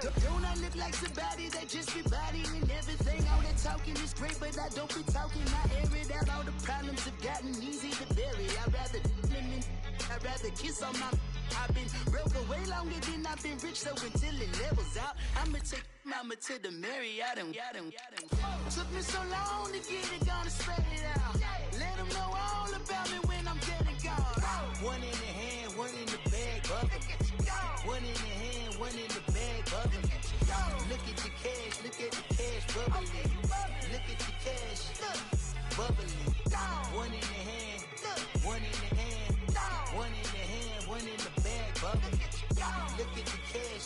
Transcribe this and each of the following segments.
Don't I look like somebody that just be bodying everything? All that talking is great, but I don't be talking. I air it out. All the problems have gotten easy to bury. I'd rather kiss on my. I've been broke away longer than I've been rich, so until it levels out, I'ma take mama to the Marriott and took me so long to get it, gonna spread it out. Let them know all about me when I'm dead and gone. One in the hand, one in the bag, bubble. One in the hand, one in the bag, bubble. Look at the cash, bubbling. Look at the cash, bubbling. One in the hand, one in the hand, one in the hand, one in the bag, bubbling. Look at the cash,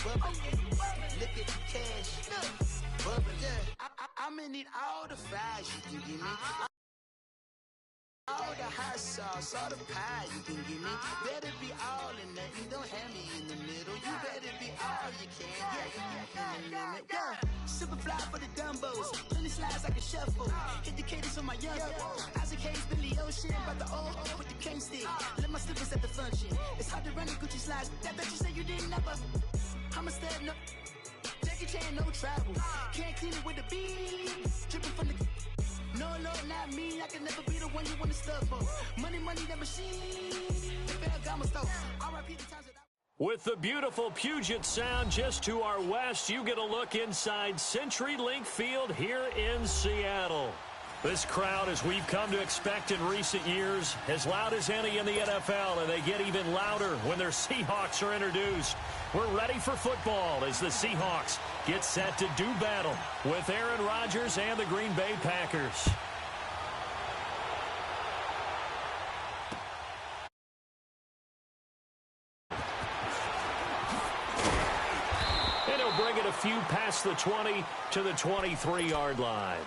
bubbling. Look at the cash, bubbling. I'ma need all the fries you can give me. All the hot sauce, all the pie you can give me. Better be all or nothing, don't have me in the middle. You better be all you can, yeah. Super fly for the dumbos, plenty slides I can shuffle. Hit the cadence for my young Isaac Hayes, Billy Ocean, but the old with the cane stick. Let my slippers at the function. It's hard to run the Gucci slides. That bet you say you didn't never. I'm a step, no. Jackie Chan, no travel. Can't clean it with the beat. Dripping from the. No, Lord, not me. I can never be the one you want to stuff for. Money, that machine. With the beautiful Puget Sound just to our west, you get a look inside CenturyLink Field here in Seattle. This crowd, as we've come to expect in recent years, as loud as any in the NFL, and they get even louder when their Seahawks are introduced. We're ready for football as the Seahawks get set to do battle with Aaron Rodgers and the Green Bay Packers. And he'll bring it a few past the 20 to the 23-yard line.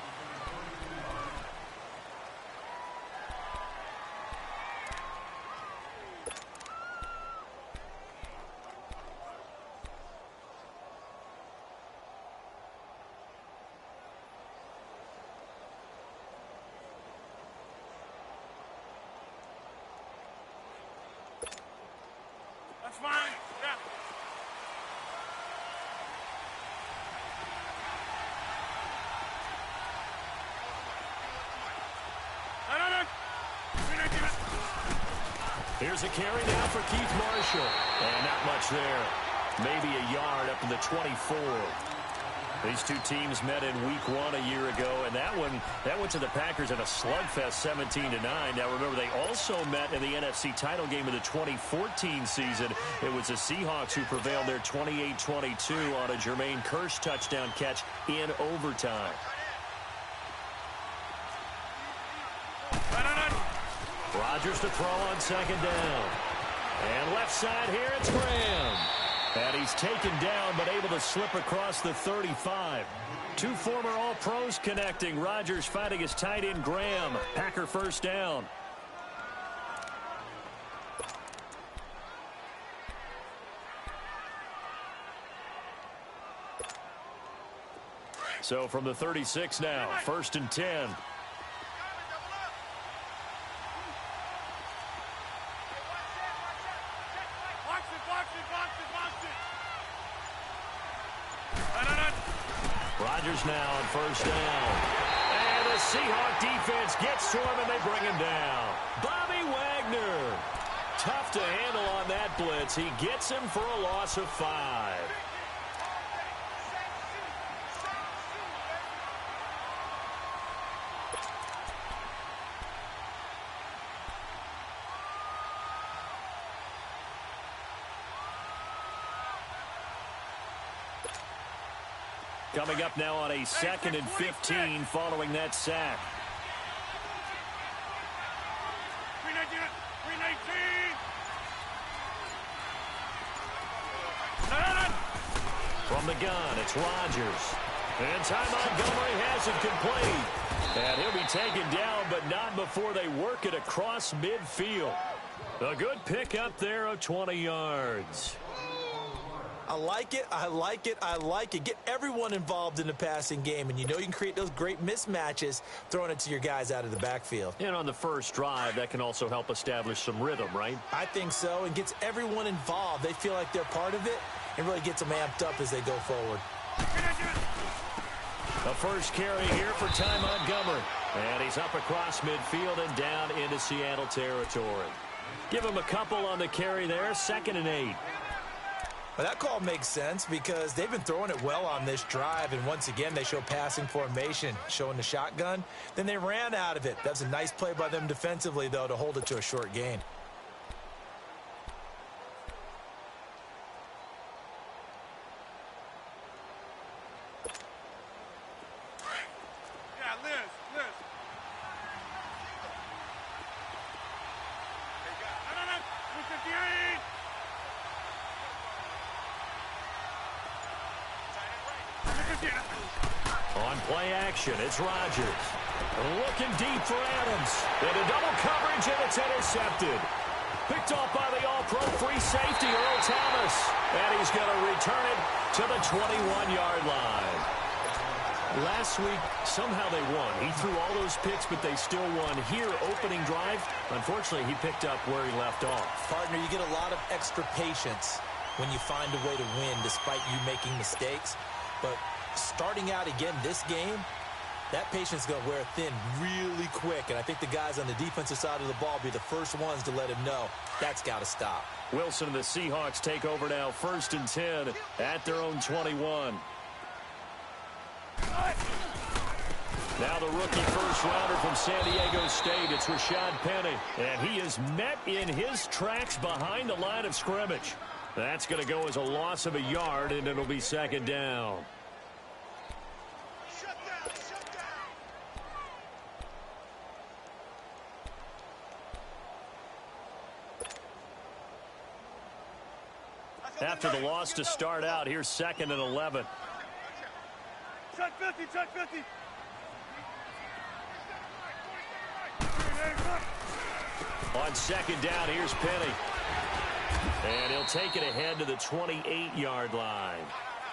That's fine. Yeah. Here's a carry now for Keith Marshall. And not much there. Maybe a yard up to the 24. These two teams met in week 1 a year ago, and that went to the Packers in a slugfest 17-9. Now remember, they also met in the NFC title game of the 2014 season. It was the Seahawks who prevailed there 28-22 on a Jermaine Kearse touchdown catch in overtime. Rodgers to throw on second down. And left side here, it's Graham. And he's taken down, but able to slip across the 35. Two former All-Pros connecting. Rodgers fighting his tight end, Graham. Packer first down. So from the 36 now, 1st and 10. Rodgers now on first down. And the Seahawk defense gets to him, and they bring him down. Bobby Wagner. Tough to handle on that blitz. He gets him for a loss of 5. Coming up now on a 2nd and 15 following that sack. From the gun, it's Rodgers. And Ty Montgomery has it complete. And he'll be taken down, but not before they work it across midfield. A good pickup there of 20 yards. I like it, I like it, I like it. Get everyone involved in the passing game, and you know you can create those great mismatches throwing it to your guys out of the backfield. And on the first drive, that can also help establish some rhythm, right? I think so, and gets everyone involved. They feel like they're part of it, and really gets them amped up as they go forward. The first carry here for Ty Montgomery. And he's up across midfield and down into Seattle territory. Give him a couple on the carry there, 2nd and 8. Well, that call makes sense because they've been throwing it well on this drive, and once again they show passing formation, showing the shotgun. Then they ran out of it. That was a nice play by them defensively, though, to hold it to a short gain. On play action, it's Rodgers. Looking deep for Adams. Into double coverage, and it's intercepted. Picked off by the all-pro free safety, Earl Thomas. And he's going to return it to the 21-yard line. Last week, somehow they won. He threw all those picks, but they still won. Here, opening drive, unfortunately, he picked up where he left off. Partner, you get a lot of extra patience when you find a way to win despite you making mistakes. But starting out again this game, that patience is going to wear thin really quick. And I think the guys on the defensive side of the ball will be the first ones to let him know that's got to stop. Wilson and the Seahawks take over now, 1st and 10 at their own 21. Now the rookie first-rounder from San Diego State, it's Rashad Penny. And he is met in his tracks behind the line of scrimmage. That's going to go as a loss of a yard, and it'll be 2nd down. After the loss to start out, here's 2nd and 11. Check 50, check 50. On 2nd down, here's Penny. And he'll take it ahead to the 28-yard line.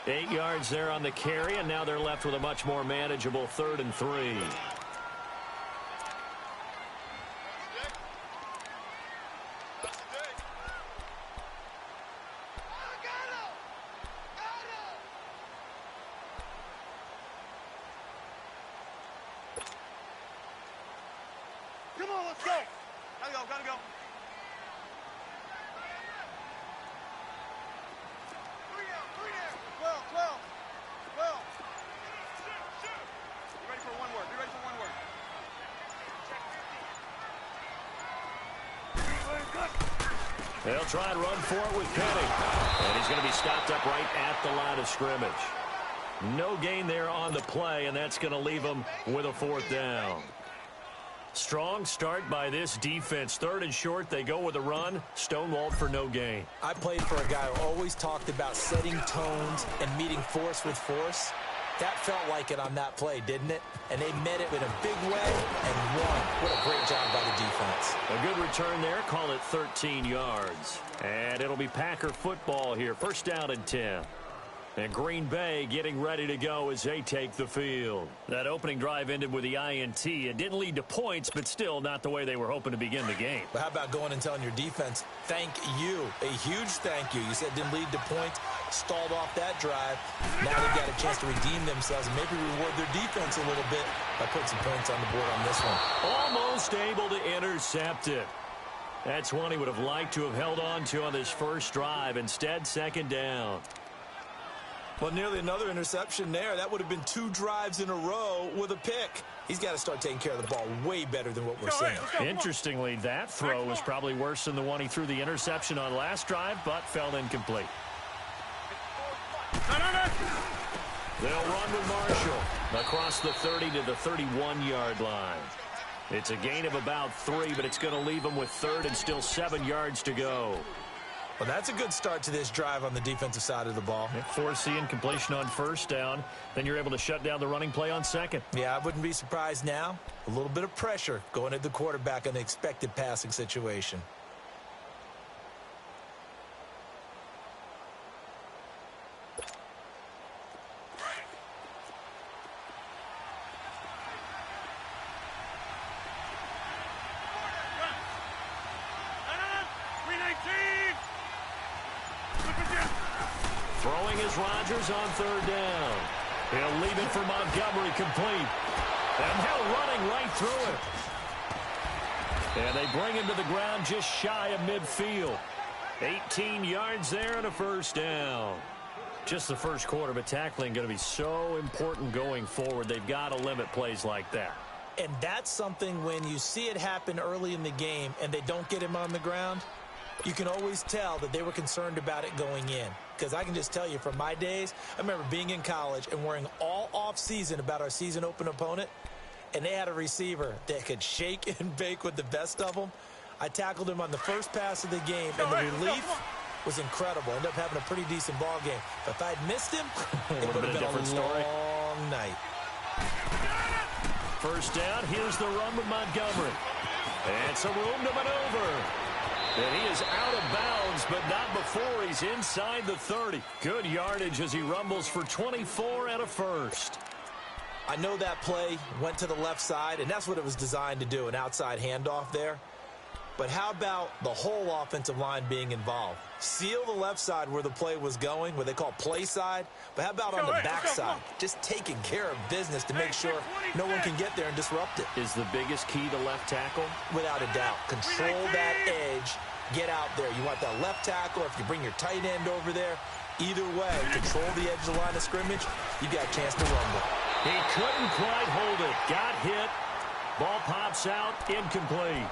8 yards there on the carry, and now they're left with a much more manageable 3rd and 3. Come on, let's go. Gotta go. They'll try and run for it with Penny. And he's going to be stopped up right at the line of scrimmage. No gain there on the play, and that's going to leave them with a 4th down. Strong start by this defense. 3rd and short, they go with a run. Stonewalled for no gain. I played for a guy who always talked about setting tones and meeting force with force. That felt like it on that play, didn't it? And they met it in a big way and won. What a great job by the defense. A good return there. Call it 13 yards. And it'll be Packer football here. 1st down and 10. And Green Bay getting ready to go as they take the field. That opening drive ended with the INT. It didn't lead to points, but still not the way they were hoping to begin the game. But how about going and telling your defense, thank you, a huge thank you. You said it didn't lead to points, stalled off that drive. Now they've got a chance to redeem themselves and maybe reward their defense a little bit by putting some points on the board on this one. Almost able to intercept it. That's one he would have liked to have held on to on this first drive. Instead, 2nd down. Well, nearly another interception there. That would have been 2 drives in a row with a pick. He's got to start taking care of the ball way better than what we're seeing. Interestingly, that throw was probably worse than the one he threw the interception on last drive, but fell incomplete. They'll run with Marshall across the 30 to the 31-yard line. It's a gain of about 3, but it's going to leave them with 3rd and still 7 yards to go. Well, that's a good start to this drive on the defensive side of the ball. Force the incompletion on 1st down. Then you're able to shut down the running play on 2nd. Yeah, I wouldn't be surprised now. A little bit of pressure going at the quarterback on the expected passing situation. is Rodgers on third down. He'll leave it for Montgomery complete. And now running right through it. And they bring him to the ground just shy of midfield. 18 yards there and a first down. Just the first quarter, but tackling going to be so important going forward. They've got to limit plays like that. And that's something when you see it happen early in the game and they don't get him on the ground, you can always tell that they were concerned about it going in. Because I can just tell you from my days, I remember being in college and worrying all off-season about our season open opponent, and they had a receiver that could shake and bake with the best of them. I tackled him on the first pass of the game, and the relief was incredible. Ended up having a pretty decent ball game. But if I'd missed him, it would have been a different story. Long night. First down, here's the run with Montgomery. And some room to maneuver. And he is out of bounds, but not before he's inside the 30. Good yardage as he rumbles for 24 and a first. I know that play went to the left side, and that's what it was designed to do, an outside handoff there. But how about the whole offensive line being involved? Seal the left side where the play was going, what they call play side. But how about on the back side? Just taking care of business to make sure no one can get there and disrupt it. Is the biggest key to left tackle? Without a doubt. Control that edge. Get out there. You want that left tackle. If you bring your tight end over there, either way, control the edge of the line of scrimmage, you got a chance to rumble. He couldn't quite hold it. Got hit. Ball pops out. Incomplete.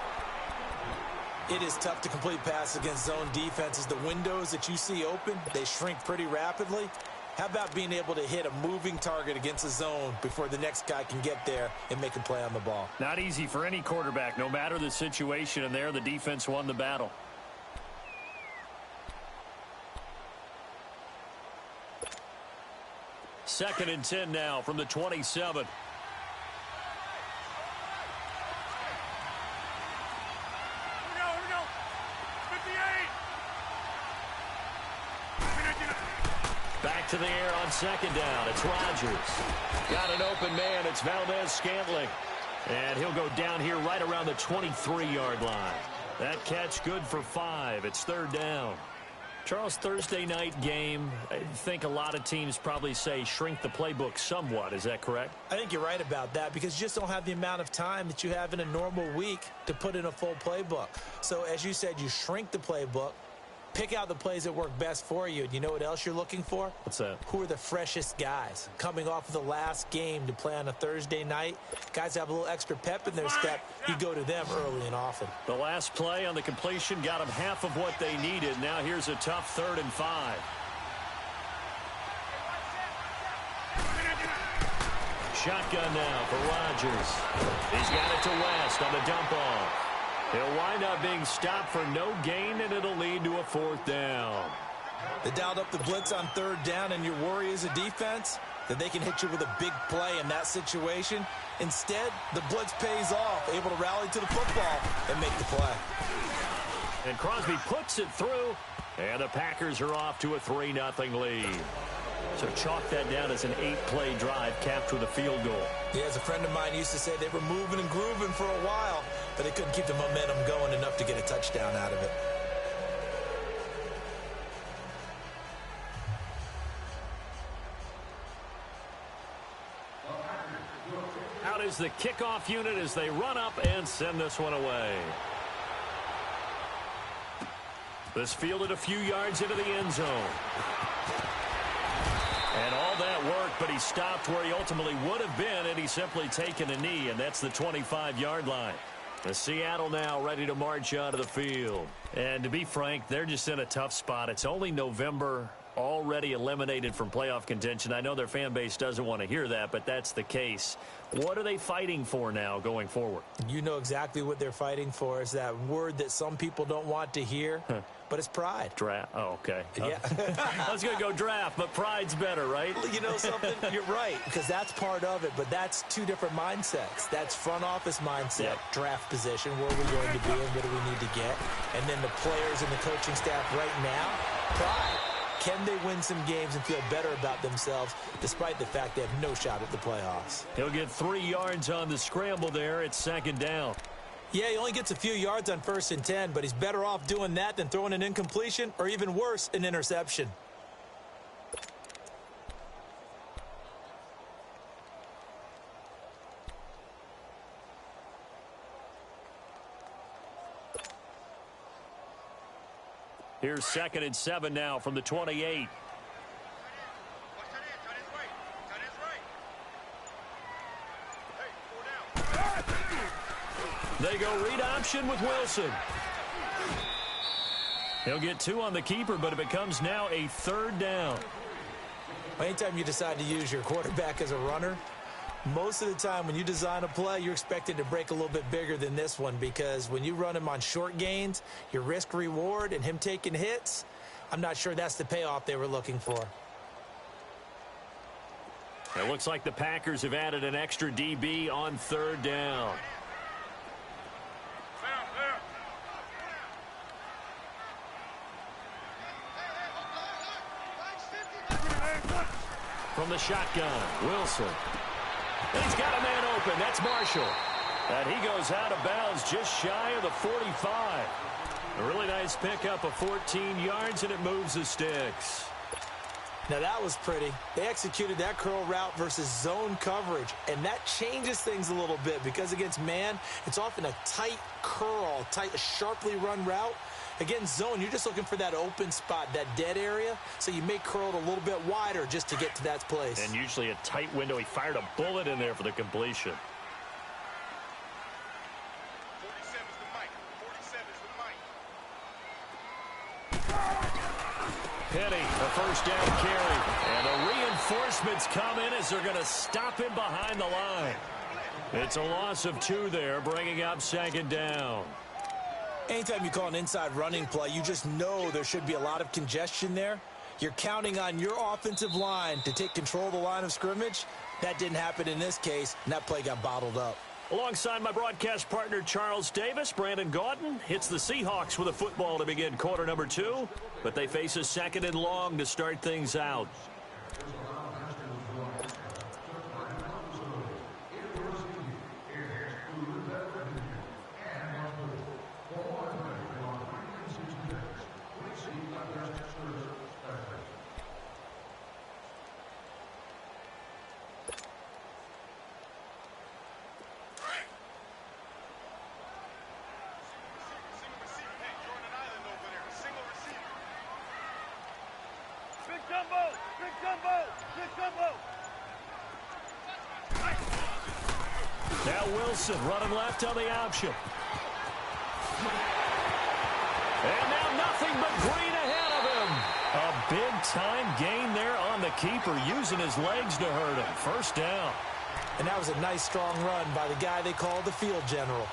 It is tough to complete passes against zone defenses. The windows that you see open, they shrink pretty rapidly. How about being able to hit a moving target against a zone before the next guy can get there and make a play on the ball? Not easy for any quarterback, no matter the situation, and there the defense won the battle. Second and 10 now from the 27. Back to the air on second down. It's Rodgers. Got an open man. It's Valdez-Scantling. And he'll go down here right around the 23-yard line. That catch good for 5. It's third down. Charles, Thursday night game, I think a lot of teams probably say shrink the playbook somewhat. Is that correct? I think you're right about that because you just don't have the amount of time that you have in a normal week to put in a full playbook. So as you said, you shrink the playbook, pick out the plays that work best for you. And you know what else you're looking for? What's that? Who are the freshest guys coming off of the last game to play on a Thursday night? Guys have a little extra pep in their step. You go to them early and often. The last play on the completion got them half of what they needed. Now here's a tough 3rd and 5. Shotgun now for Rodgers. He's got it to West on the dump off. He'll wind up being stopped for no gain, and it'll lead to a 4th down. They dialed up the blitz on 3rd down, and your worry as a defense that they can hit you with a big play in that situation. Instead, the blitz pays off, able to rally to the football and make the play. And Crosby puts it through, and the Packers are off to a 3-0 lead. So chalk that down as an 8-play drive capped with a field goal. Yeah, as a friend of mine used to say, they were moving and grooving for a while, but they couldn't keep the momentum going enough to get a touchdown out of it. Out is the kickoff unit as they run up and send this one away. This fielded a few yards into the end zone. And all that work, but he stopped where he ultimately would have been, and he's simply taken a knee, and that's the 25-yard line. The Seattle now ready to march onto the field. And to be frank, they're just in a tough spot. It's only November, already eliminated from playoff contention. I know their fan base doesn't want to hear that, but that's the case. What are they fighting for now going forward? You know exactly what they're fighting for. Is that word that some people don't want to hear, but it's pride. Draft. Oh, okay. Yeah. I was going to go draft, but pride's better, right? You know something? You're right, because that's part of it, but that's two different mindsets. That's front office mindset, draft position, where we're going to be and what do we need to get. And then the players and the coaching staff right now, pride. Can they win some games and feel better about themselves despite the fact they have no shot at the playoffs? He'll get 3 yards on the scramble there. It's 2nd down. Yeah, he only gets a few yards on 1st and 10, but he's better off doing that than throwing an incompletion or even worse, an interception. Here's 2nd and 7 now from the 28. They go read option with Wilson. He'll get 2 on the keeper, but it becomes now a 3rd down. Anytime you decide to use your quarterback as a runner, most of the time when you design a play, you're expected to break a little bit bigger than this one, because when you run him on short gains, your risk-reward and him taking hits, I'm not sure that's the payoff they were looking for. It looks like the Packers have added an extra DB on 3rd down. From the shotgun, Wilson. And he's got a man open. That's Marshall. And he goes out of bounds just shy of the 45. A really nice pickup of 14 yards, and it moves the sticks. Now that was pretty. They executed that curl route versus zone coverage, and that changes things a little bit, because against man, it's often a tight curl, a sharply run route. Against zone, you're just looking for that open spot, that dead area, so you may curl it a little bit wider just to get to that place. And usually a tight window. He fired a bullet in there for the completion. 47 is the mic. 47 is the mic. Penny, a 1st down carry. And the reinforcements come in as they're going to stop him behind the line. It's a loss of 2 there, bringing up 2nd down. Anytime you call an inside running play, you just know there should be a lot of congestion there. You're counting on your offensive line to take control of the line of scrimmage. That didn't happen in this case, and that play got bottled up. Alongside my broadcast partner, Charles Davis, Brandon Gaudin hits the Seahawks with a football to begin quarter number 2, but they face a 2nd and long to start things out. Now Wilson running left on the option. And now nothing but green ahead of him. A big-time gain there on the keeper, using his legs to hurt him. 1st down. And that was a nice, strong run by the guy they call the field general.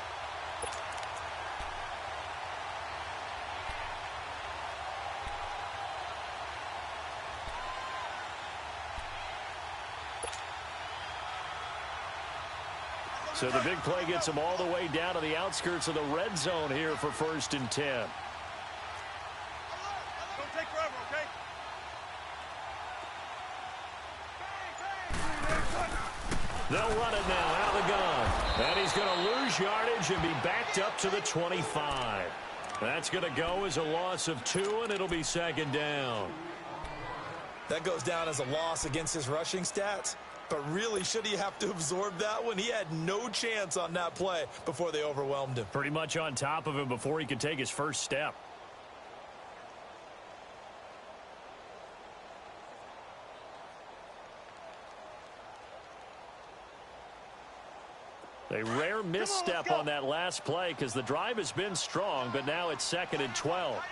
So the big play gets him all the way down to the outskirts of the red zone here for 1st and 10. Don't take forever, okay? They'll run it now out of the gun. And he's going to lose yardage and be backed up to the 25. That's going to go as a loss of 2, and it'll be 2nd down. That goes down as a loss against his rushing stats. But really, should he have to absorb that one? He had no chance on that play before they overwhelmed him. Pretty much on top of him before he could take his first step. A rare misstep on that last play, because the drive has been strong, but now it's 2nd and 12.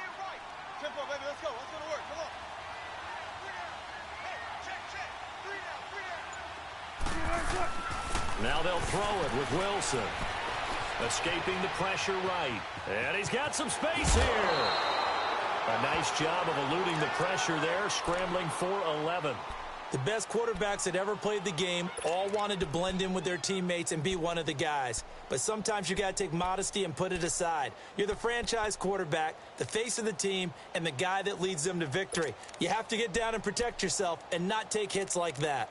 Tempo, baby, let's go. Let's go to work. Come on. Now they'll throw it with Wilson. Escaping the pressure right. And he's got some space here. A nice job of eluding the pressure there, scrambling for 11. The best quarterbacks that ever played the game all wanted to blend in with their teammates and be one of the guys. But sometimes you got to take modesty and put it aside. You're the franchise quarterback, the face of the team, and the guy that leads them to victory. You have to get down and protect yourself and not take hits like that.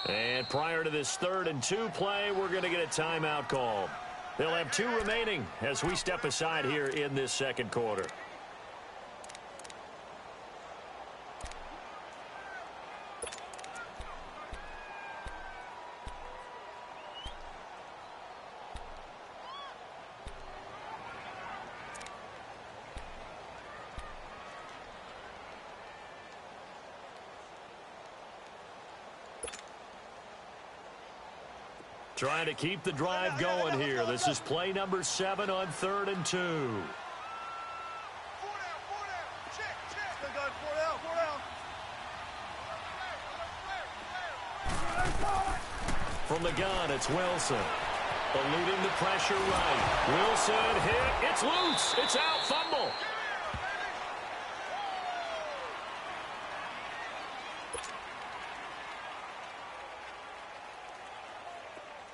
And prior to this 3rd and 2 play, we're going to get a timeout called. They'll have 2 remaining as we step aside here in this second quarter. Trying to keep the drive going here. This is play number 7 on 3rd and 2. 4 down. Check. Good guy, 4 down. From the gun, it's Wilson. Eluding the pressure right. Wilson hit. It's loose. It's out. Fumble.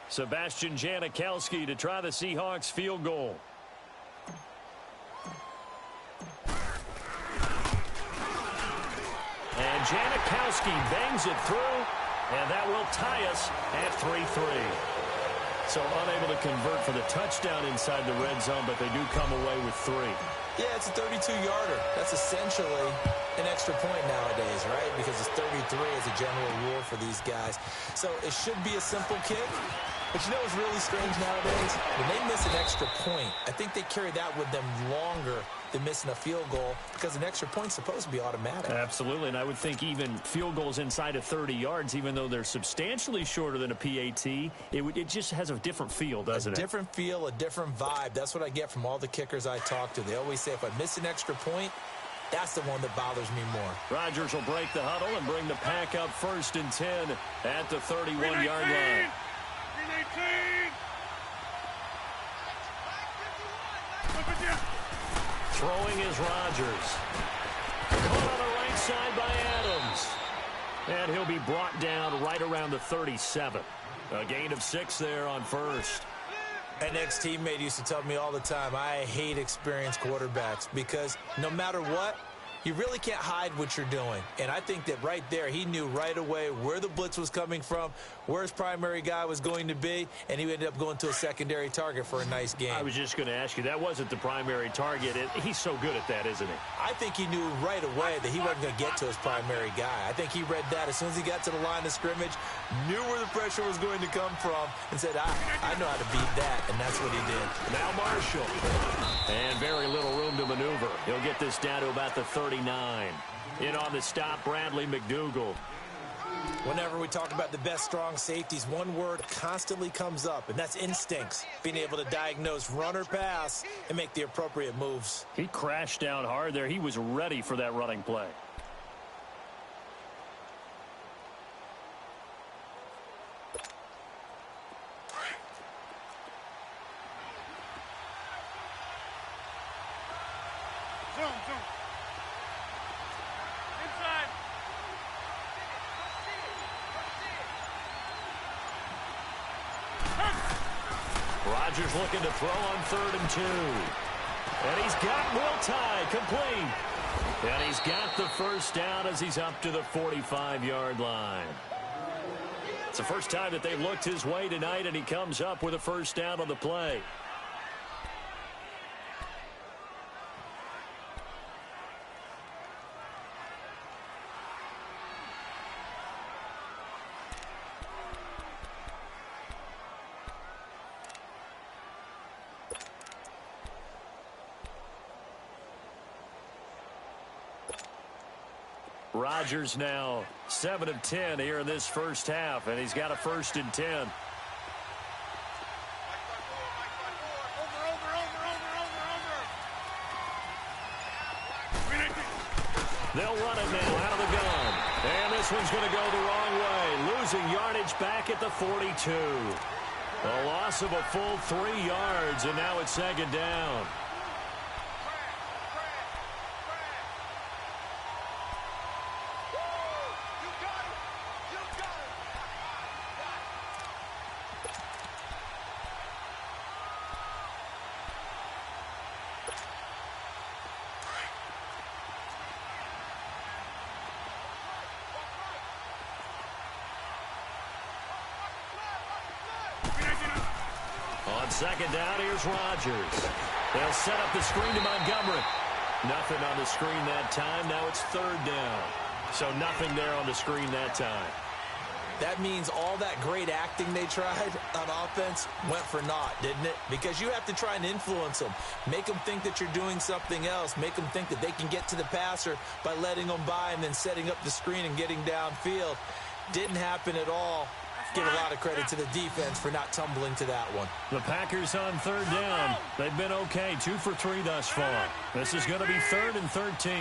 Sebastian Janikowski to try the Seahawks field goal. And Janikowski bangs it through, and that will tie us at 3-3. So unable to convert for the touchdown inside the red zone, but they do come away with 3. Yeah, it's a 32-yarder. That's essentially an extra point nowadays, right? Because it's 33 as a general rule for these guys. So it should be a simple kick. But you know what's really strange nowadays? When they miss an extra point, I think they carry that with them longer than missing a field goal because an extra point's supposed to be automatic. Absolutely, and I would think even field goals inside of 30 yards, even though they're substantially shorter than a PAT, it just has a different feel, doesn't it? A different feel, a different vibe. That's what I get from all the kickers I talk to. They always say if I miss an extra point, that's the one that bothers me more. Rodgers will break the huddle and bring the pack up 1st and 10 at the 31-yard line. Throwing is Rodgers. Caught on the right side by Adams. And he'll be brought down right around the 37. A gain of 6 there on 1st. An ex-teammate used to tell me all the time, I hate experienced quarterbacks because no matter what, you really can't hide what you're doing. And I think that right there, he knew right away where the blitz was coming from, where his primary guy was going to be, and he ended up going to a secondary target for a nice game. I was just going to ask you, that wasn't the primary target. He's so good at that, isn't he? I think he knew right away that he wasn't going to get to his primary guy. I think he read that as soon as he got to the line of scrimmage, knew where the pressure was going to come from, and said, I know how to beat that, and that's what he did. Now Marshall. And very little room to maneuver. He'll get this down to about the 39. In on the stop, Bradley McDougald. Whenever we talk about the best strong safeties, one word constantly comes up, and that's instincts. Being able to diagnose run or pass and make the appropriate moves. He crashed down hard there. He was ready for that running play. Zoom. Inside. Rodgers looking to throw on 3rd and 2. And he's got Will Tye complete. And he's got the first down as he's up to the 45-yard line. It's the first time that they've looked his way tonight, and he comes up with a first down on the play. Rodgers now 7 of 10 here in this first half, and he's got a 1st and 10. They'll run it now out of the gun. And this one's going to go the wrong way. Losing yardage back at the 42. A loss of a full 3 yards, and now it's 2nd down. On second down, here's Rodgers. They'll set up the screen to Montgomery. Nothing on the screen that time. Now it's third down. So nothing there on the screen that time. That means all that great acting they tried on offense went for naught, didn't it? Because you have to try and influence them. Make them think that you're doing something else. Make them think that they can get to the passer by letting them by and then setting up the screen and getting downfield. Didn't happen at all. Give a lot of credit to the defense for not tumbling to that one. The Packers on third down. They've been okay, 2 for 3 thus far. This is going to be 3rd and 13.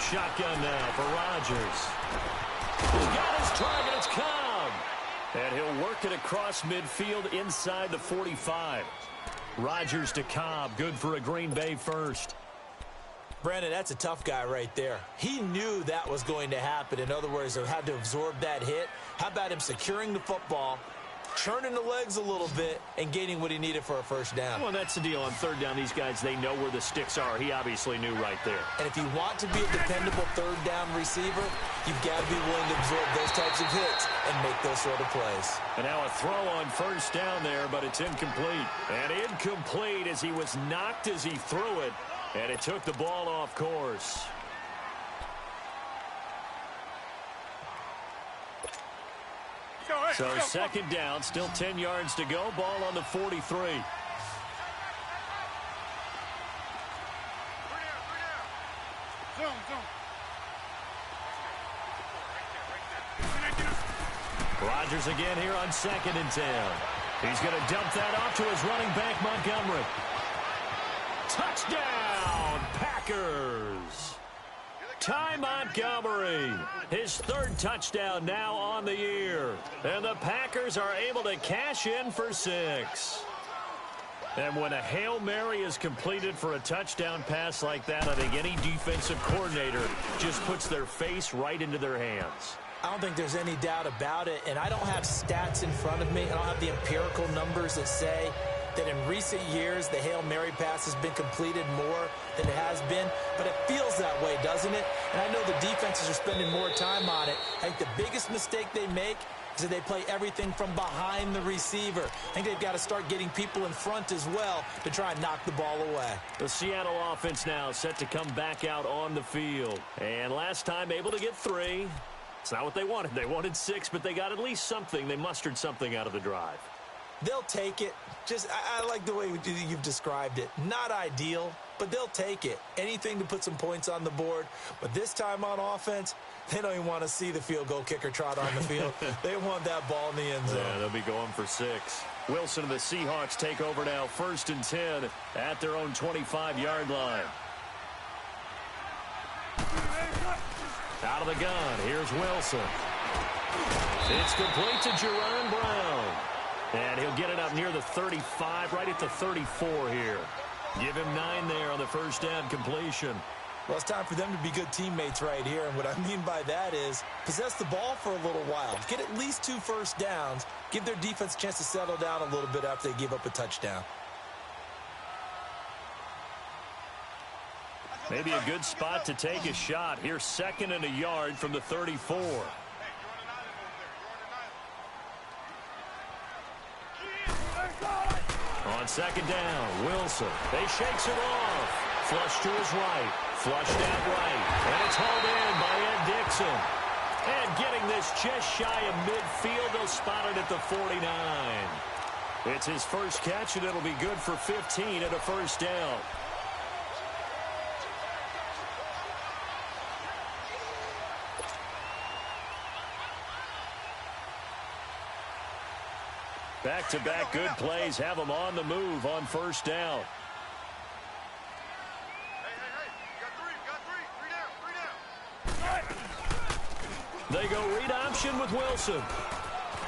Shotgun now for Rodgers. He's got his target. It's Cobb. And he'll work it across midfield inside the 45. Rodgers to Cobb. Good for a Green Bay first. Brandon, that's a tough guy right there. He knew that was going to happen. In other words, he had to absorb that hit. How about him securing the football, churning the legs a little bit, and gaining what he needed for a first down? Well, that's the deal. On third down, these guys, they know where the sticks are. He obviously knew right there. And if you want to be a dependable third down receiver, you've got to be willing to absorb those types of hits and make those sort of plays. And now a throw on first down there, but it's incomplete. And incomplete as he was knocked as he threw it. And it took the ball off course. So second down, still 10 yards to go. Ball on the 43. Rodgers again here on 2nd and 10. He's going to dump that off to his running back, Montgomery. Touchdown, Packers. Ty Montgomery, his 3rd touchdown now on the year. And the Packers are able to cash in for 6. And when a Hail Mary is completed for a touchdown pass like that, I think any defensive coordinator just puts their face right into their hands. I don't think there's any doubt about it, and I don't have stats in front of me. I don't have the empirical numbers that say that in recent years the Hail Mary pass has been completed more than it has been, but it feels that way, doesn't it? And I know the defenses are spending more time on it. I think the biggest mistake they make is that they play everything from behind the receiver. I think they've got to start getting people in front as well to try and knock the ball away. The Seattle offense now set to come back out on the field. And last time able to get 3. It's not what they wanted. They wanted 6, but they got at least something. They mustered something out of the drive. They'll take it. I like the way you've described it. Not ideal, but they'll take it. Anything to put some points on the board. But this time on offense, they don't even want to see the field goal kicker trot on the field. They want that ball in the end zone. Yeah, they'll be going for 6. Wilson and the Seahawks take over now, 1st and 10 at their own 25-yard line. Out of the gun, here's Wilson. It's complete to Jerron Brown. And he'll get it up near the 35, right at the 34 here. Give him 9 there on the first down completion. Well, it's time for them to be good teammates right here. And what I mean by that is possess the ball for a little while. Get at least 2 first downs. Give their defense a chance to settle down a little bit after they give up a touchdown. Maybe a good spot to take a shot. Here's 2nd and a yard from the 34. On 2nd down, Wilson. They shakes it off. Flush to his right. Flushed out right. And it's hauled in by Ed Dixon. And getting this just shy of midfield, they'll spot it at the 49. It's his first catch, and it'll be good for 15 at a first down. Back-to-back good plays have them on the move on first down. They go read option with Wilson.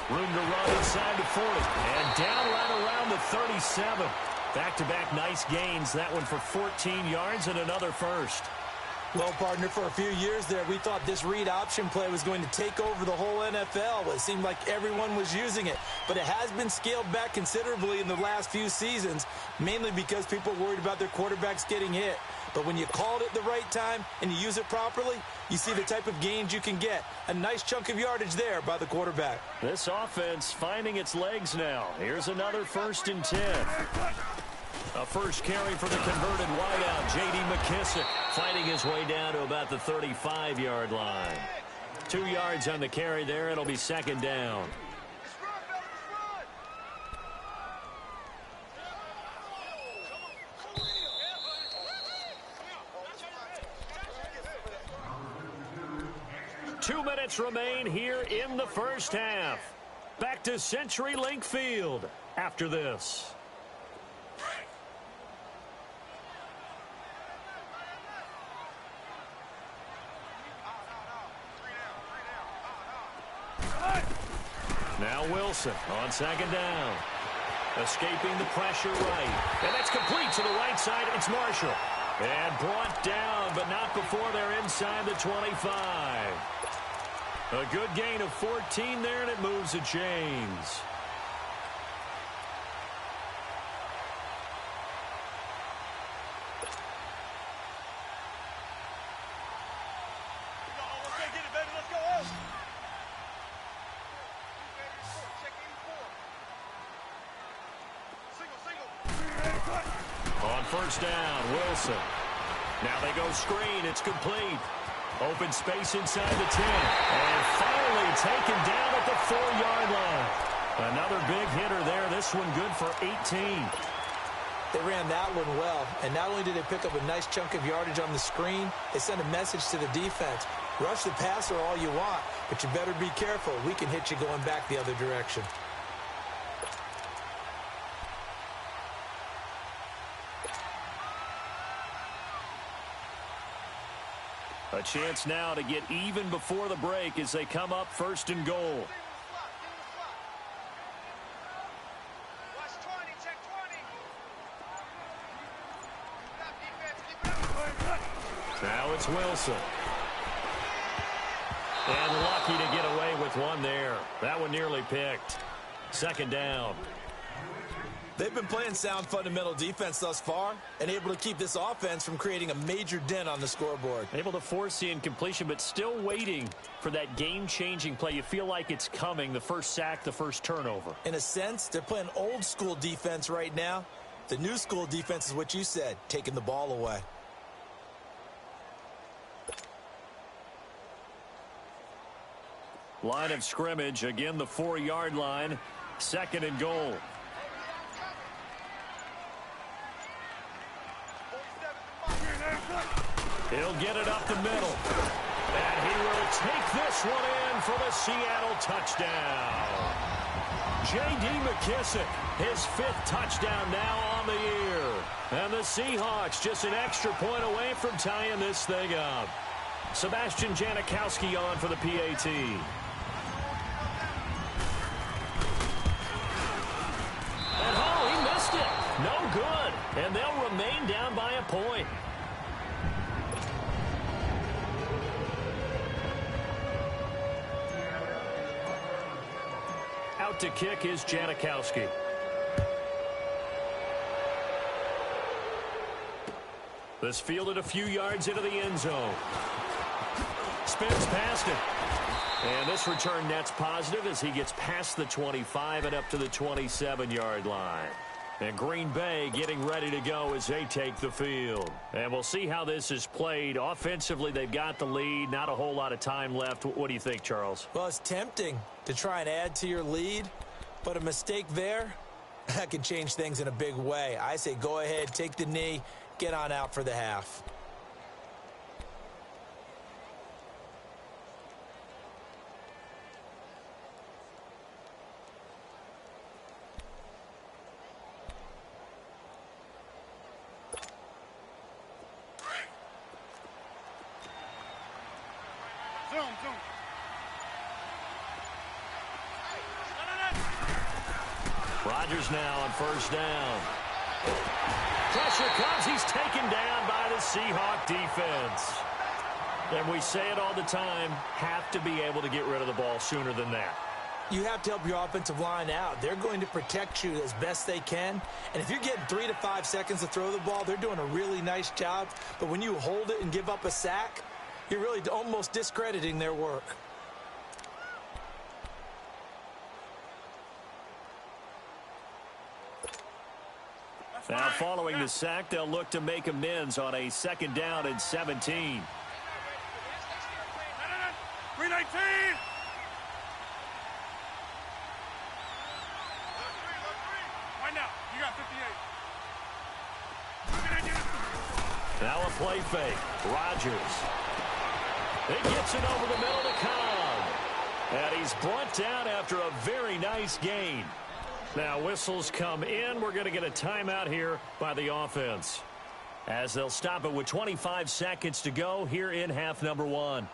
Room to run inside the 40. And down right around the 37. Back-to-back nice gains. That one for 14 yards and another first. Well, partner, for a few years there, we thought this read option play was going to take over the whole NFL. It seemed like everyone was using it. But it has been scaled back considerably in the last few seasons, mainly because people are worried about their quarterbacks getting hit. But when you call it at the right time and you use it properly, you see the type of gains you can get. A nice chunk of yardage there by the quarterback. This offense finding its legs now. Here's another 1st and 10. A first carry for the converted wideout, J.D. McKissick, fighting his way down to about the 35-yard line. 2 yards on the carry there. It'll be 2nd down. Let's run, fellas, let's run! 2 minutes remain here in the first half. Back to CenturyLink Field after this. Now Wilson on 2nd down. Escaping the pressure right. And that's complete to the right side. It's Marshall. And brought down, but not before they're inside the 25. A good gain of 14 there, and it moves the chains. On 1st down, Wilson. Now they go screen. It's complete. Open space inside the 10. And finally taken down at the 4-yard line. Another big hitter there. This one good for 18. They ran that one well, and not only did they pick up a nice chunk of yardage on the screen, they sent a message to the defense. Rush the passer all you want, but you better be careful. We can hit you going back the other direction. A chance now to get even before the break as they come up 1st and goal. Now it's Wilson. And lucky to get away with one there. That one nearly picked. 2nd down. They've been playing sound fundamental defense thus far and able to keep this offense from creating a major dent on the scoreboard. Able to force the incompletion, but still waiting for that game-changing play. You feel like it's coming, the first sack, the first turnover. In a sense, they're playing old-school defense right now. The new-school defense is what you said, taking the ball away. Line of scrimmage, again the 4-yard line, 2nd and goal. He'll get it up the middle. And he will take this one in for the Seattle touchdown. J.D. McKissick, his 5th touchdown now on the year. And the Seahawks just an extra point away from tying this thing up. Sebastian Janikowski on for the PAT. And oh, he missed it. No good. And they'll remain down by a point. Out to kick is Janikowski. This fielded a few yards into the end zone. Spins past it. And this return net's positive as he gets past the 25 and up to the 27-yard line. And Green Bay getting ready to go as they take the field. And we'll see how this is played. Offensively, they've got the lead. Not a whole lot of time left. What do you think, Charles? Well, it's tempting to try and add to your lead, but a mistake there, that can change things in a big way. I say go ahead, take the knee, get on out for the half. Rodgers now on 1st down. Pressure comes. He's taken down by the Seahawk defense. And we say it all the time, have to be able to get rid of the ball sooner than that. You have to help your offensive line out. They're going to protect you as best they can. And if you're getting 3 to 5 seconds to throw the ball, they're doing a really nice job. But when you hold it and give up a sack, you're really almost discrediting their work. Now following the sack, they'll look to make amends on a 2nd down and 17. 319! Find out. You got 58. Now a play fake. Rodgers. It gets it over the middle to Cobb. And he's brought down after a very nice gain. Now whistles come in. We're going to get a timeout here by the offense, as they'll stop it with 25 seconds to go here in half number 1.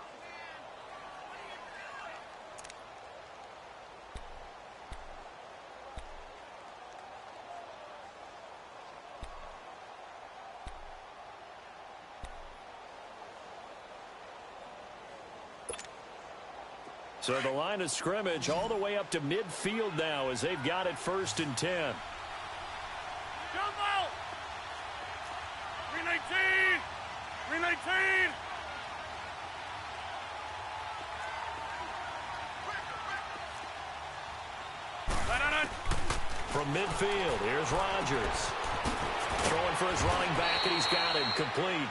So the line of scrimmage all the way up to midfield now as they've got it 1st and 10. Jumbo! 319! 319! From midfield, here's Rodgers. Throwing for his running back, and he's got him complete.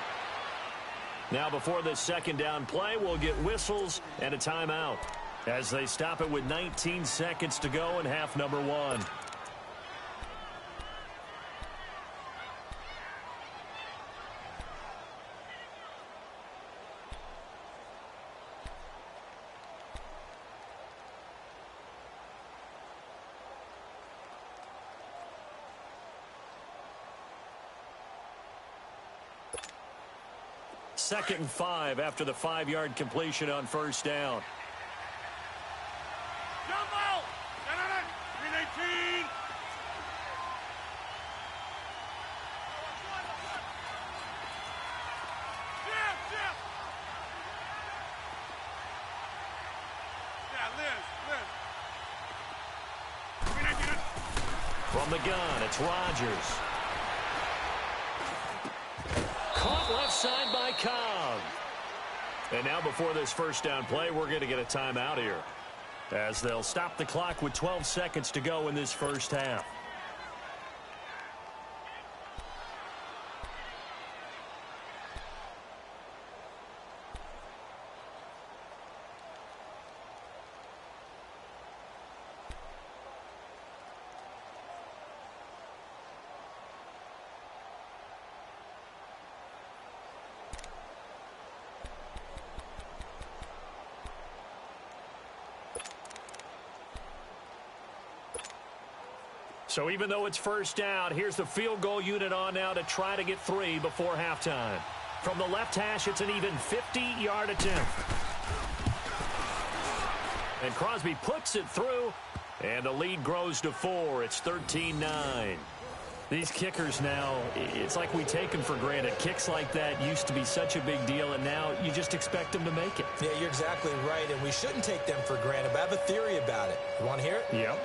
Now before this 2nd down play, we'll get whistles and a timeout, as they stop it with 19 seconds to go in half number 1. Second and 5 after the 5-yard completion on 1st down. Jumbo! 319! Yeah, Liz. 319! From the gun, it's Rodgers. Caught left side by Cobb. And now before this 1st down play, we're going to get a timeout here, as they'll stop the clock with 12 seconds to go in this 1st half. So even though it's 1st down, here's the field goal unit on now to try to get 3 before halftime. From the left hash, it's an even 50-yard attempt. And Crosby puts it through, and the lead grows to 4. It's 13-9. These kickers now, it's like we take them for granted. Kicks like that used to be such a big deal, and now you just expect them to make it. Yeah, you're exactly right, and we shouldn't take them for granted, but I have a theory about it. You want to hear it? Yep.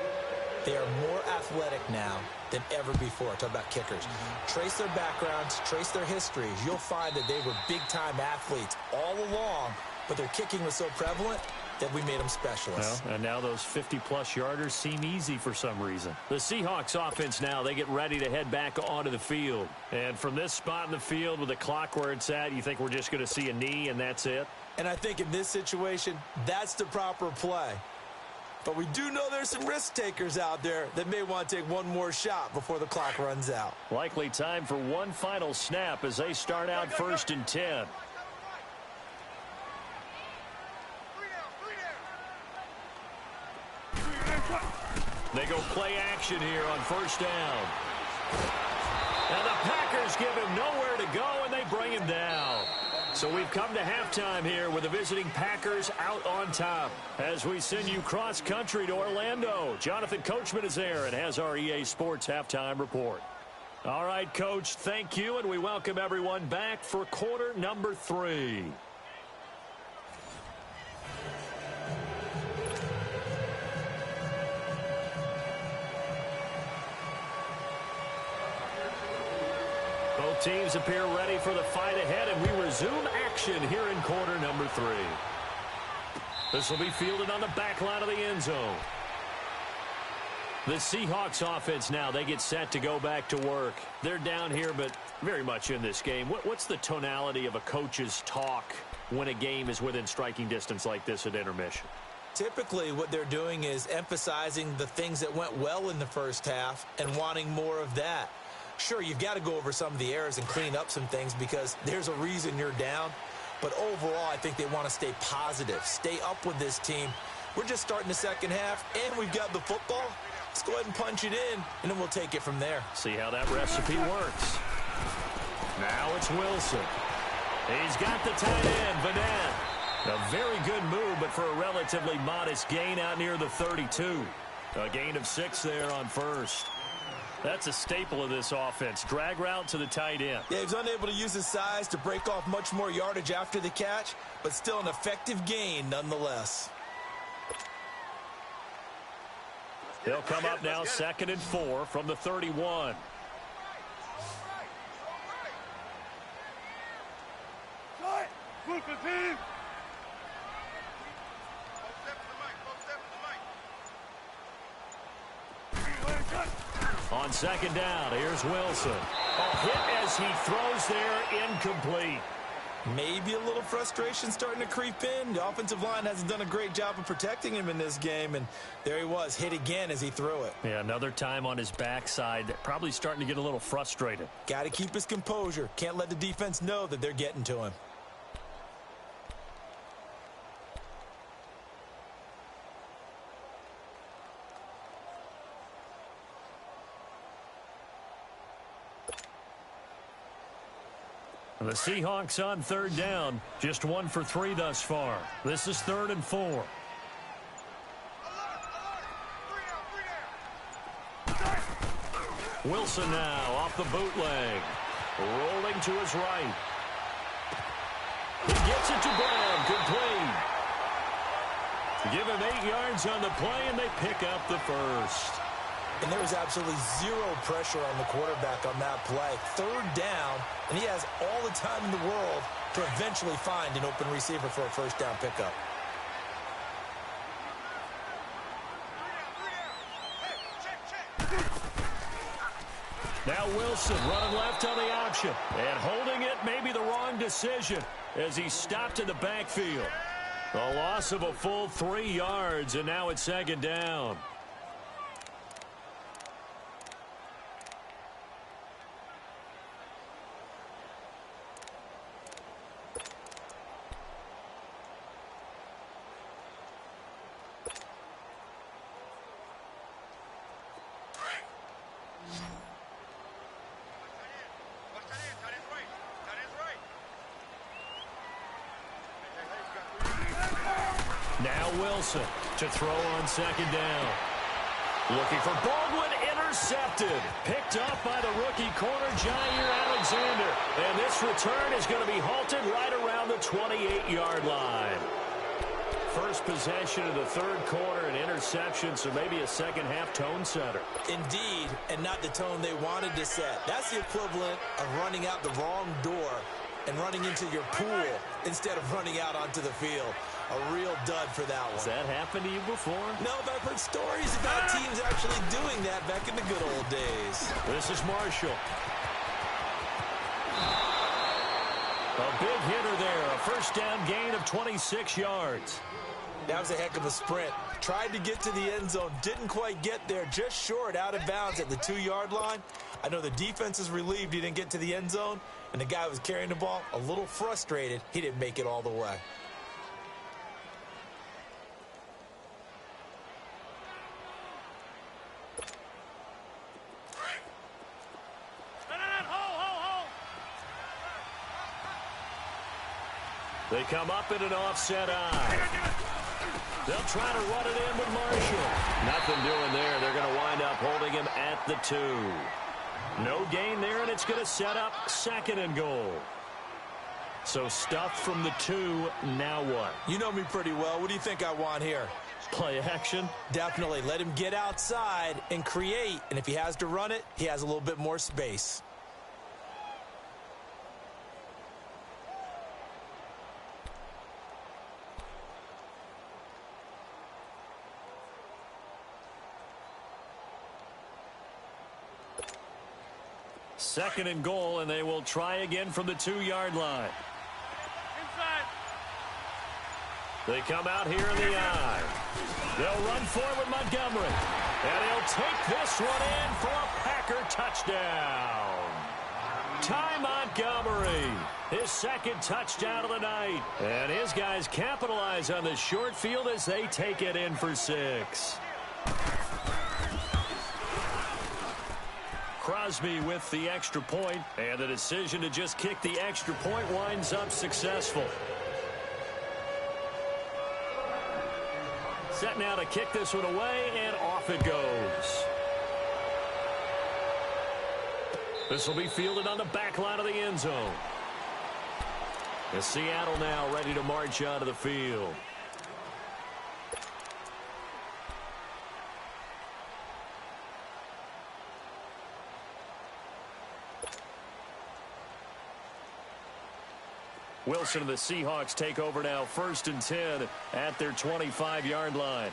They are more athletic now than ever before. Talk about kickers. Trace their backgrounds, trace their histories. You'll find that they were big-time athletes all along, but their kicking was so prevalent that we made them specialists. Well, and now those 50-plus yarders seem easy for some reason. The Seahawks offense now, they get ready to head back onto the field. And from this spot in the field with the clock where it's at, you think we're just going to see a knee and that's it? And I think in this situation, that's the proper play. But we do know there's some risk takers out there that may want to take one more shot before the clock runs out. Likely time for one final snap as they start out 1st and 10. They go play action here on 1st down. And the Packers give him nowhere to go, and they bring him down. So we've come to halftime here with the visiting Packers out on top. As we send you cross-country to Orlando, Jonathan Coachman is there and has our EA Sports halftime report. All right, Coach, thank you, and we welcome everyone back for quarter number 3. Both teams appear ready for the fight ahead, and we resume action here in quarter number 3. This will be fielded on the back line of the end zone. The Seahawks offense now, they get set to go back to work. They're down here, but very much in this game. What's the tonality of a coach's talk when a game is within striking distance like this at intermission? Typically, what they're doing is emphasizing the things that went well in the first half and wanting more of that. Sure, you've got to go over some of the errors and clean up some things because there's a reason you're down. But overall, I think they want to stay positive, stay up with this team. We're just starting the second half, and we've got the football. Let's go ahead and punch it in, and then we'll take it from there. See how that recipe works. Now it's Wilson. He's got the tight end, Vanette. A very good move, but for a relatively modest gain out near the 32. A gain of 6 there on first. That's a staple of this offense. Drag route to the tight end. Yeah, he's unable to use his size to break off much more yardage after the catch, but still an effective gain nonetheless. They'll come up now 2nd and 4 from the 31. On 2nd down, here's Wilson. A hit as he throws there, incomplete. Maybe a little frustration starting to creep in. The offensive line hasn't done a great job of protecting him in this game, and there he was, hit again as he threw it. Yeah, another time on his backside, probably starting to get a little frustrated. Got to keep his composure. Can't let the defense know that they're getting to him. The Seahawks on 3rd down, just 1 for 3 thus far. This is 3rd and 4. Wilson now off the bootleg, rolling to his right. He gets it to Brown, complete. Give him 8 yards on the play, and they pick up the first. And there was absolutely zero pressure on the quarterback on that play. 3rd down, and he has all the time in the world to eventually find an open receiver for a 1st down pickup. Now Wilson running left on the option. And holding it may be the wrong decision as he stopped in the backfield. A loss of a full 3 yards, and now it's 2nd down. Now Wilson to throw on 2nd down. Looking for Baldwin, intercepted. Picked up by the rookie corner, Jair Alexander. And this return is going to be halted right around the 28-yard line. First possession of the 3rd quarter, an interception, so maybe a second-half tone setter. Indeed, and not the tone they wanted to set. That's the equivalent of running out the wrong door and running into your pool instead of running out onto the field. A real dud for that one. Has that happened to you before? No, but I've heard stories about teams actually doing that back in the good old days. This is Marshall. A big hitter there. A 1st down gain of 26 yards. That was a heck of a sprint. Tried to get to the end zone. Didn't quite get there. Just short, out of bounds at the 2-yard line. I know the defense is relieved he didn't get to the end zone. And the guy who was carrying the ball, a little frustrated. He didn't make it all the way. They come up in an offset eye. They'll try to run it in with Marshall. Nothing doing there. They're going to wind up holding him at the 2. No gain there, and it's going to set up 2nd and goal. So stuffed from the 2, now what? You know me pretty well. What do you think I want here? Play action? Definitely. Let him get outside and create. And if he has to run it, he has a little bit more space. 2nd and goal, and they will try again from the 2-yard line. Inside. They come out here in the eye. They'll run forward Montgomery. And he'll take this one in for a Packer touchdown. Ty Montgomery, his 2nd touchdown of the night. And his guys capitalize on the short field as they take it in for 6. Crosby with the extra point, and the decision to just kick the extra point winds up successful. Set now to kick this one away, and off it goes. This will be fielded on the back line of the end zone. And Seattle now ready to march onto the field. Wilson and the Seahawks take over now, 1st and 10 at their 25-yard line.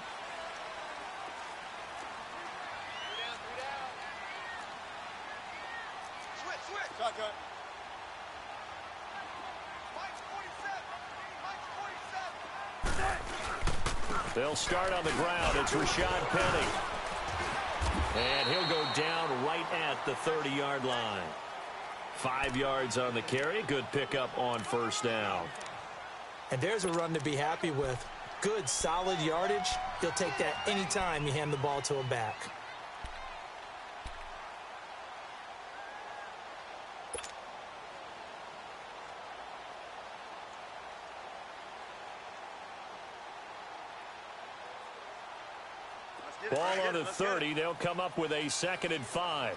Shotgun. They'll start on the ground. It's Rashad Penny. And he'll go down right at the 30-yard line. 5 yards on the carry. Good pickup on 1st down. And there's a run to be happy with. Good, solid yardage. You'll take that anytime you hand the ball to a back. Ball on the 30. They'll come up with a 2nd and 5.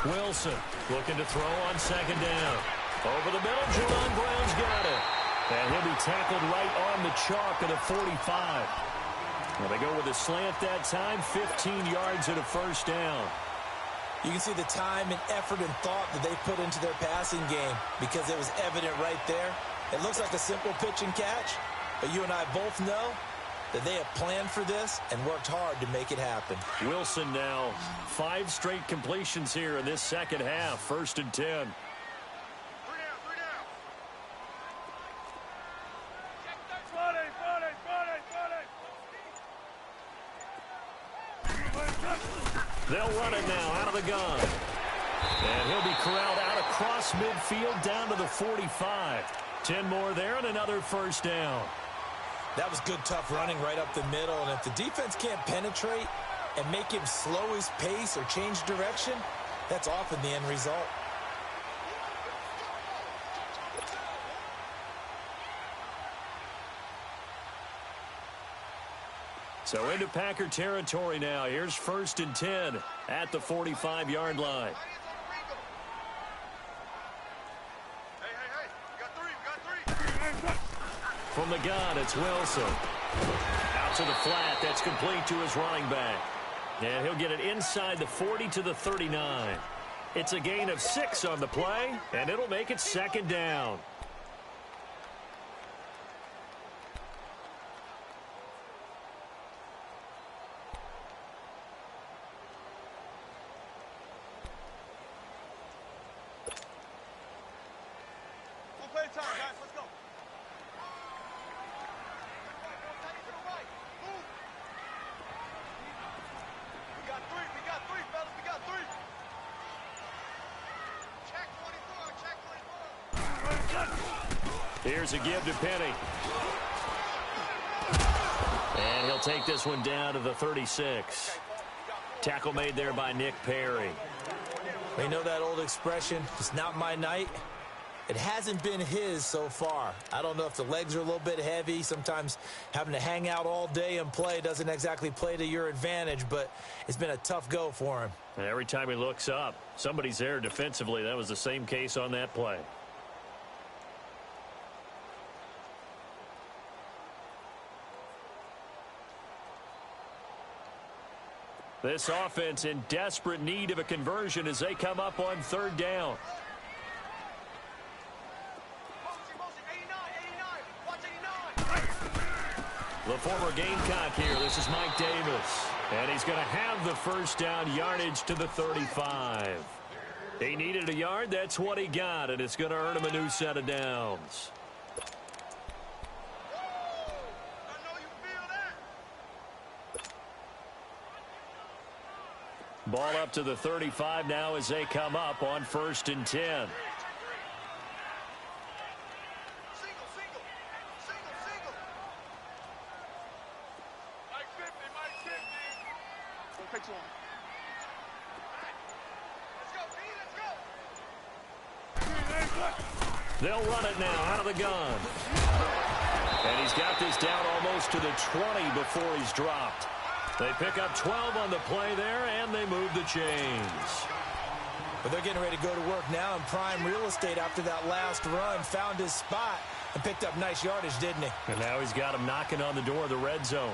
Wilson looking to throw on 2nd down. Over the middle, Jerron Brown's got it. And he'll be tackled right on the chalk at a 45. Well, they go with a slant that time, 15 yards and a 1st down. You can see the time and effort and thought that they put into their passing game because it was evident right there. It looks like a simple pitch and catch, but you and I both know that they have planned for this and worked hard to make it happen. Wilson now 5 straight completions here in this 2nd half. 1st and 10. They'll run it now out of the gun. And he'll be corralled out across midfield down to the 45. 10 more there and another 1st down. That was good, tough running right up the middle. And if the defense can't penetrate and make him slow his pace or change direction, that's often the end result. So into Packer territory now. Here's 1st and 10 at the 45-yard line. Hey, we got three. From the gun, it's Wilson. Out to the flat. That's complete to his running back. And he'll get it inside the 40 to the 39. It's a gain of 6 on the play, and it'll make it 2nd down. Here's a give to Penny. And he'll take this one down to the 36. Tackle made there by Nick Perry. We know that old expression, it's not my night. It hasn't been his so far. I don't know if the legs are a little bit heavy. Sometimes having to hang out all day and play doesn't exactly play to your advantage, but it's been a tough go for him. And every time he looks up, somebody's there defensively. That was the same case on that play. This offense in desperate need of a conversion as they come up on third down. The former Gamecock here. This is Mike Davis. And he's going to have the first down, yardage to the 35. He needed a yard. That's what he got, and it's going to earn him a new set of downs. Ball up to the 35 now as they come up on 1st and 10. They'll run it now out of the gun. And he's got this down almost to the 20 before he's dropped. They pick up 12 on the play there, and they move the chains. But they're getting ready to go to work now in prime real estate after that last run. Found his spot and picked up nice yardage, didn't he? And now he's got him knocking on the door of the red zone.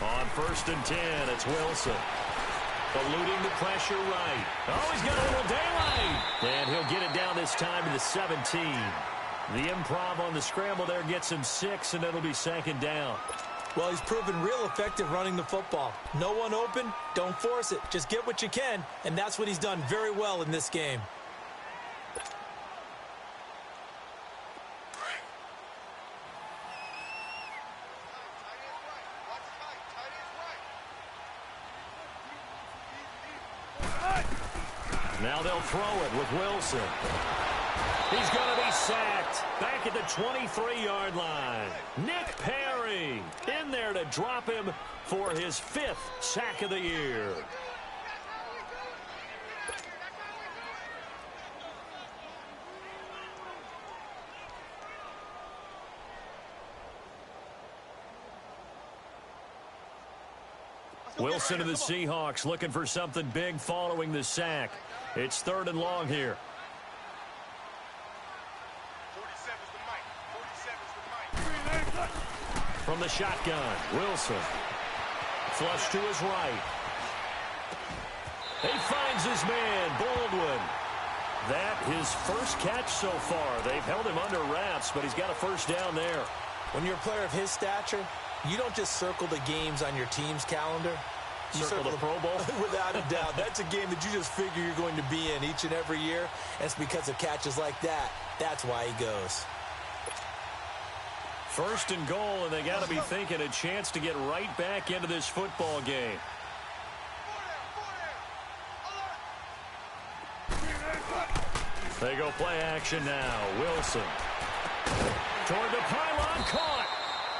On 1st and 10, it's Wilson. Eluding the pressure right. Oh, he's got a little daylight. And he'll get it down this time to the 17. The improv on the scramble there gets him 6, and it'll be 2nd down. Well, he's proven real effective running the football. No one open, don't force it. Just get what you can, and that's what he's done very well in this game. Now they'll throw it with Wilson. He's going to be sacked back at the 23-yard line. Nick Perry in there to drop him for his 5th sack of the year. Wilson of the Seahawks looking for something big following the sack. It's 3rd and long here. From the shotgun, Wilson. Flush to his right. He finds his man, Baldwin. That his first catch so far. They've held him under wraps, but he's got a first down there. When you're a player of his stature, you don't just circle the games on your team's calendar. You circle the Pro Bowl? Without a doubt. That's a game that you just figure you're going to be in each and every year. And it's because of catches like that. That's why he goes. 1st and goal, and they got to be thinking a chance to get right back into this football game. They go play action now. Wilson. Toward the pylon, caught.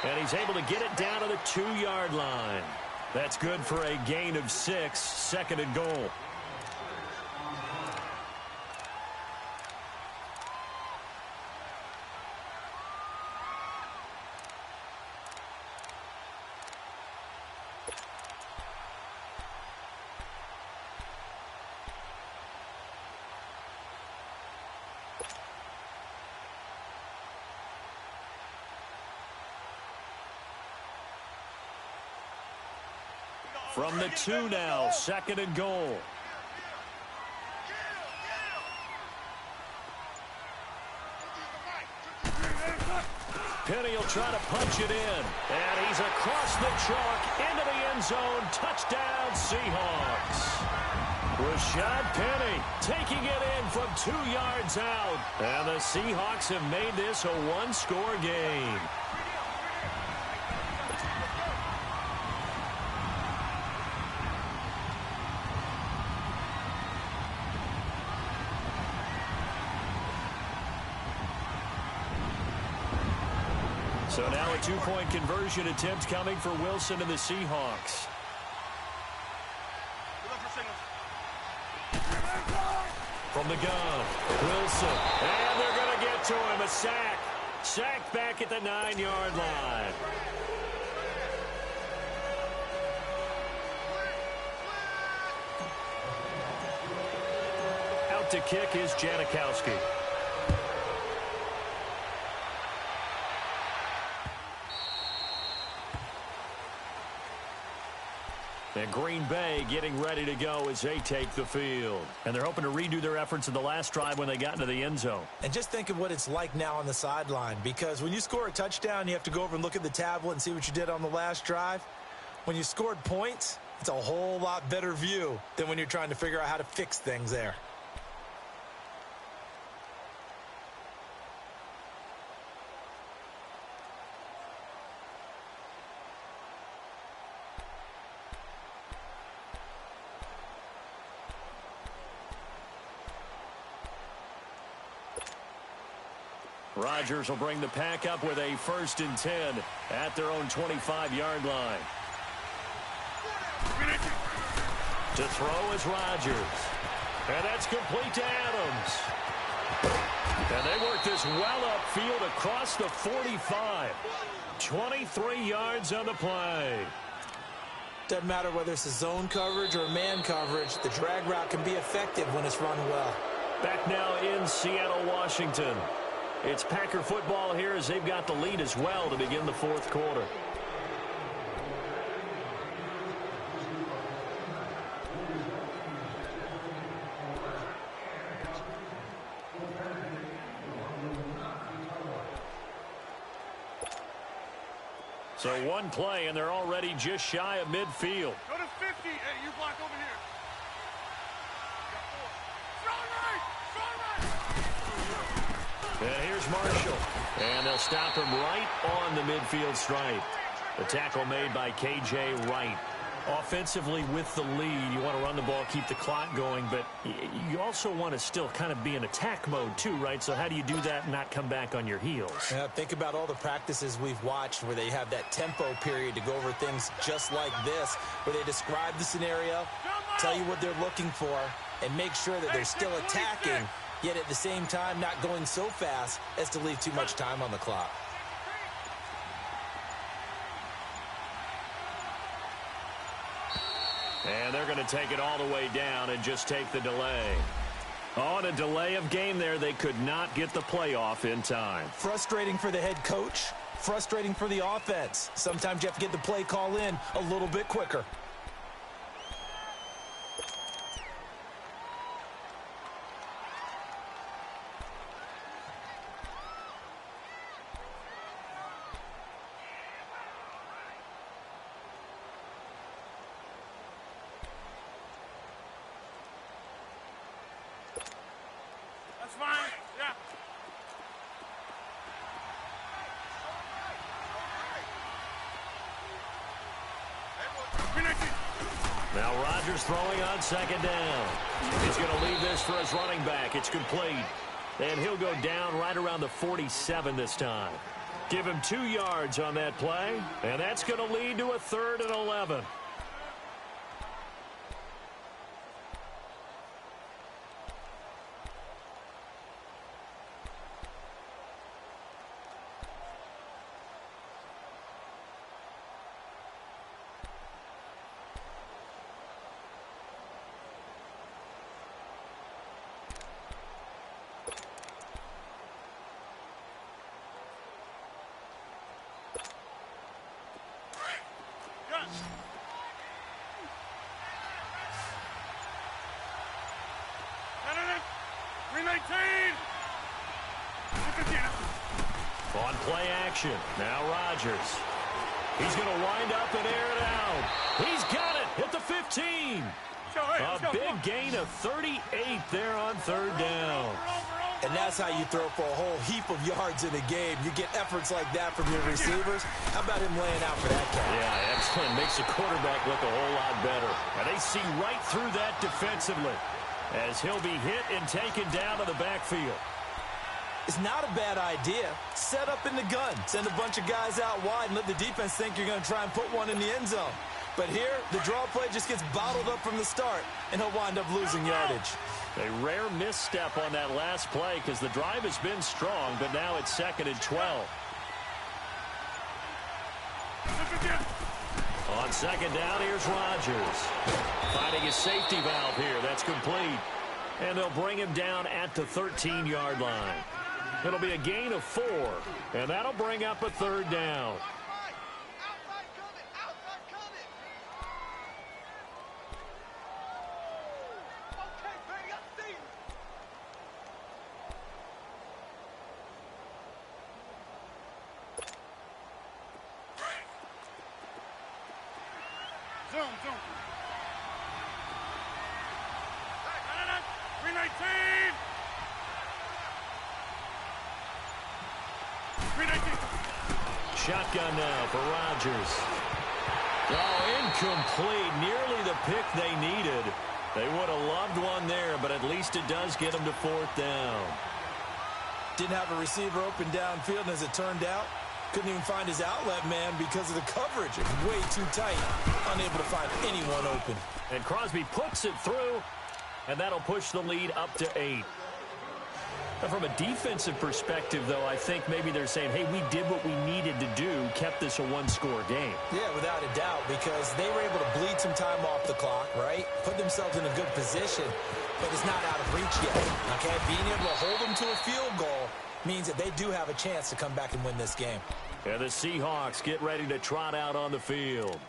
And he's able to get it down to the 2-yard line. That's good for a gain of 6, 2nd and goal. From the 2 now, 2nd and goal. Penny will try to punch it in. And he's across the chalk into the end zone. Touchdown, Seahawks. Rashad Penny taking it in from 2 yards out. And the Seahawks have made this a 1-score game. So now a 2-point conversion attempt coming for Wilson and the Seahawks. From the gun, Wilson. And they're going to get to him. A sack. Sacked back at the 9-yard line. out to kick is Janikowski. And Green Bay getting ready to go as they take the field. And they're hoping to redo their efforts in the last drive when they got into the end zone. And just think of what it's like now on the sideline, because when you score a touchdown, you have to go over and look at the tablet and see what you did on the last drive. When you scored points, it's a whole lot better view than when you're trying to figure out how to fix things there. Rodgers will bring the pack up with a 1st and 10 at their own 25-yard line. To throw is Rodgers. And that's complete to Adams. And they work this well upfield across the 45. 23 yards on the play. Doesn't matter whether it's a zone coverage or man coverage, the drag route can be effective when it's run well. Back now in Seattle, Washington. It's Packer football here as they've got the lead as well to begin the 4th quarter. So one play, and they're already just shy of midfield. Go to 50. Hey, you block over here. And here's Marshall. And they'll stop him right on the midfield stripe. The tackle made by K.J. Wright. Offensively with the lead, you want to run the ball, keep the clock going, but you also want to still kind of be in attack mode too, right? So how do you do that and not come back on your heels? Yeah, think about all the practices we've watched where they have that tempo period to go over things just like this, where they describe the scenario, tell you what they're looking for, and make sure that they're still attacking, yet at the same time not going so fast as to leave too much time on the clock. And they're going to take it all the way down and just take the delay. On a delay of game there, they could not get the playoff in time. Frustrating for the head coach, frustrating for the offense. Sometimes you have to get the play call in a little bit quicker. Now Rodgers throwing on 2nd down. He's going to leave this for his running back. It's complete. And he'll go down right around the 47 this time. Give him 2 yards on that play. And that's going to lead to a 3rd and 11. On play action. Now Rodgers. He's going to wind up and air it out. He's got it at the 15. A big gain of 38 there on 3rd down. And that's how you throw for a whole heap of yards in a game. You get efforts like that from your receivers. How about him laying out for that catch? Yeah, excellent. Makes the quarterback look a whole lot better. And they see right through that defensively as he'll be hit and taken down to the backfield. It's not a bad idea. Set up in the gun. Send a bunch of guys out wide and let the defense think you're going to try and put one in the end zone. But here, the draw play just gets bottled up from the start, and he'll wind up losing yardage. A rare misstep on that last play because the drive has been strong, but now it's 2nd and 12. On 2nd down, here's Rodgers. Finding his safety valve here. That's complete. And they'll bring him down at the 13-yard line. It'll be a gain of 4, and that'll bring up a 3rd down. Zoom. 319. 319. Shotgun now for Rodgers. Oh, incomplete. Nearly the pick they needed. They would have loved one there, but at least it does get them to 4th down. Didn't have a receiver open downfield, and as it turned out, couldn't even find his outlet man because of the coverage. It was way too tight. Unable to find anyone open. And Crosby puts it through, and that'll push the lead up to 8. Now, from a defensive perspective, though, I think maybe they're saying, hey, we did what we needed to do, kept this a 1-score game. Yeah, without a doubt, because they were able to bleed some time off the clock, right? Put themselves in a good position, but it's not out of reach yet. Okay, being able to hold them to a field goal means that they do have a chance to come back and win this game. And the Seahawks get ready to trot out on the field.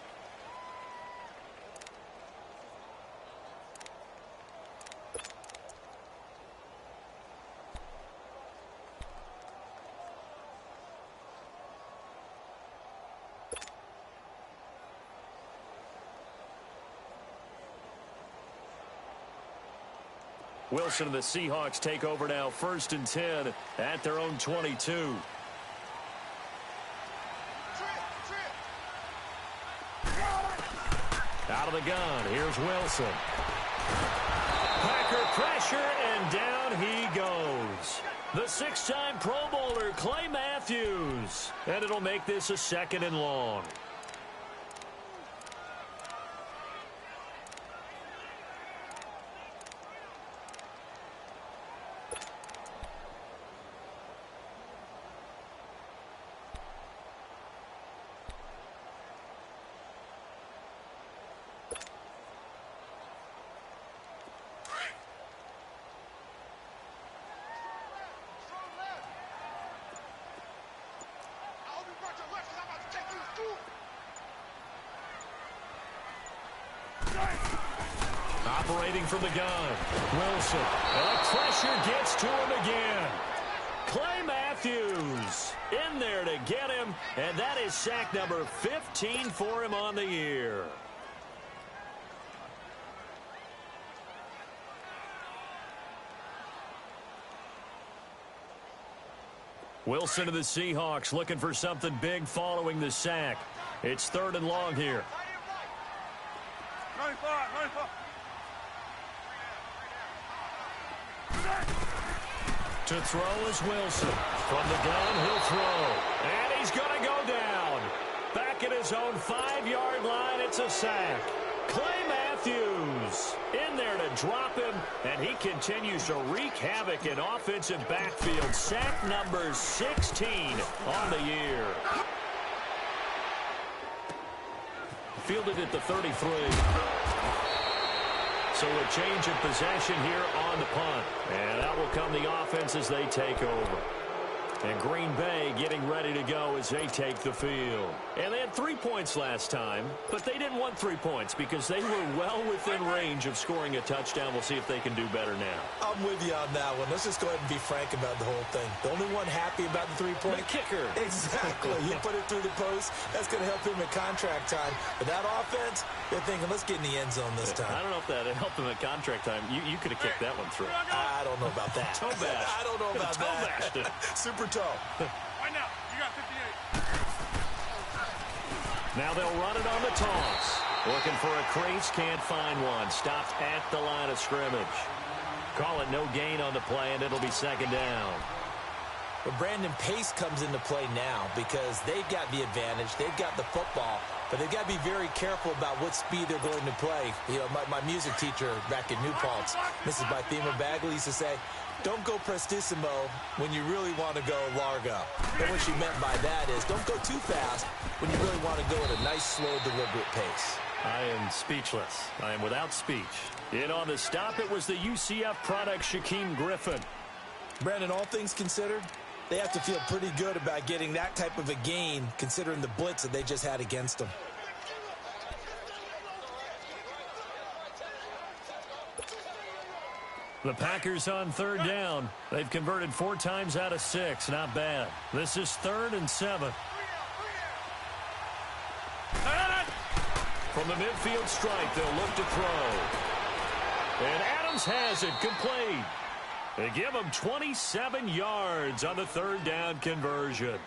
Wilson and the Seahawks take over now, 1st and 10 at their own 22. Out of the gun, here's Wilson. Packer pressure, and down he goes. The 6-time Pro Bowler, Clay Matthews. And it'll make this a 2nd and long. Operating from the gun, Wilson. And pressure gets to him again. Clay Matthews in there to get him, and that is sack number 15 for him on the year. Wilson and the Seahawks looking for something big following the sack. It's 3rd and long here. 95. To throw is Wilson. From the gun, he'll throw. And he's going to go down. Back at his own 5-yard line, it's a sack. Clay Matthews in there to drop him, and he continues to wreak havoc in offensive backfield. Sack number 16 on the year. Fielded at the 33. So a change of possession here on the punt. And out will come the offense as they take over. And Green Bay getting ready to go as they take the field. And they had 3 points last time, but they didn't want 3 points because they were well within range of scoring a touchdown. We'll see if they can do better now. I'm with you on that one. Let's just go ahead and be frank about the whole thing. The only one happy about the 3-point? The kicker. Exactly. He put it through the post. That's going to help him at contract time. But that offense, they're thinking, let's get in the end zone this time. I don't know if that helped him at contract time. You could have kicked that one through. I don't know about that. Toe bash. I don't know about that. Super toe. Right now, you got 58. Now they'll run it on the toss. Looking for a crease, can't find one. Stopped at the line of scrimmage. Call it no gain on the play, and it'll be 2nd down. But Brandon, pace comes into play now because they've got the advantage. They've got the football, but they've got to be very careful about what speed they're going to play. You know, my music teacher back in New Paltz, Mrs. Bythema Bagley, used to say, don't go prestissimo when you really want to go largo. And what she meant by that is don't go too fast when you really want to go at a nice, slow, deliberate pace. I am speechless. I am without speech. In on the stop, it was the UCF product, Shaquem Griffin. Brandon, all things considered, they have to feel pretty good about getting that type of a gain, considering the blitz that they just had against them. The Packers on third down. They've converted 4 times out of 6. Not bad. This is 3rd and 7. From the midfield stripe, they'll look to throw. And Adams has it complete. They give him 27 yards on the 3rd down conversion.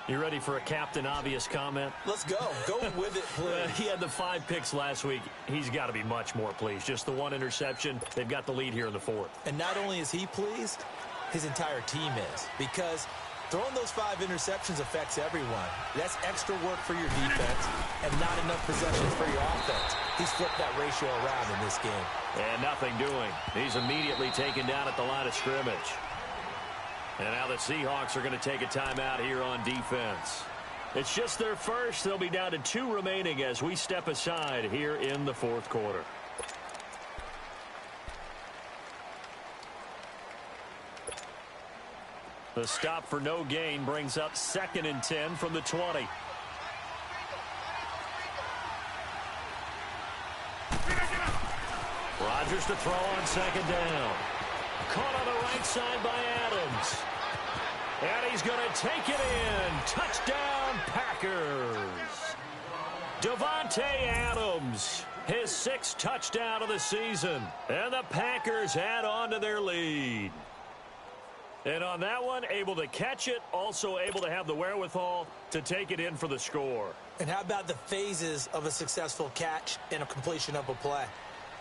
You ready for a Captain Obvious comment? Let's go. Go with it, please. He had the 5 picks last week. He's got to be much more pleased. Just the 1 interception. They've got the lead here in the 4th. And not only is he pleased, his entire team is. Because throwing those 5 interceptions affects everyone. That's extra work for your defense and not enough possessions for your offense. He's flipped that ratio around in this game. And nothing doing. He's immediately taken down at the line of scrimmage. And now the Seahawks are going to take a timeout here on defense. It's just their first. They'll be down to 2 remaining as we step aside here in the 4th quarter. The stop for no gain brings up 2nd and 10 from the 20. Rodgers to throw on 2nd down. Caught on the right side by Adams. And he's going to take it in. Touchdown, Packers. Davante Adams, his 6th touchdown of the season. And the Packers add on to their lead. And on that one, able to catch it, also able to have the wherewithal to take it in for the score. And how about the phases of a successful catch and a completion of a play?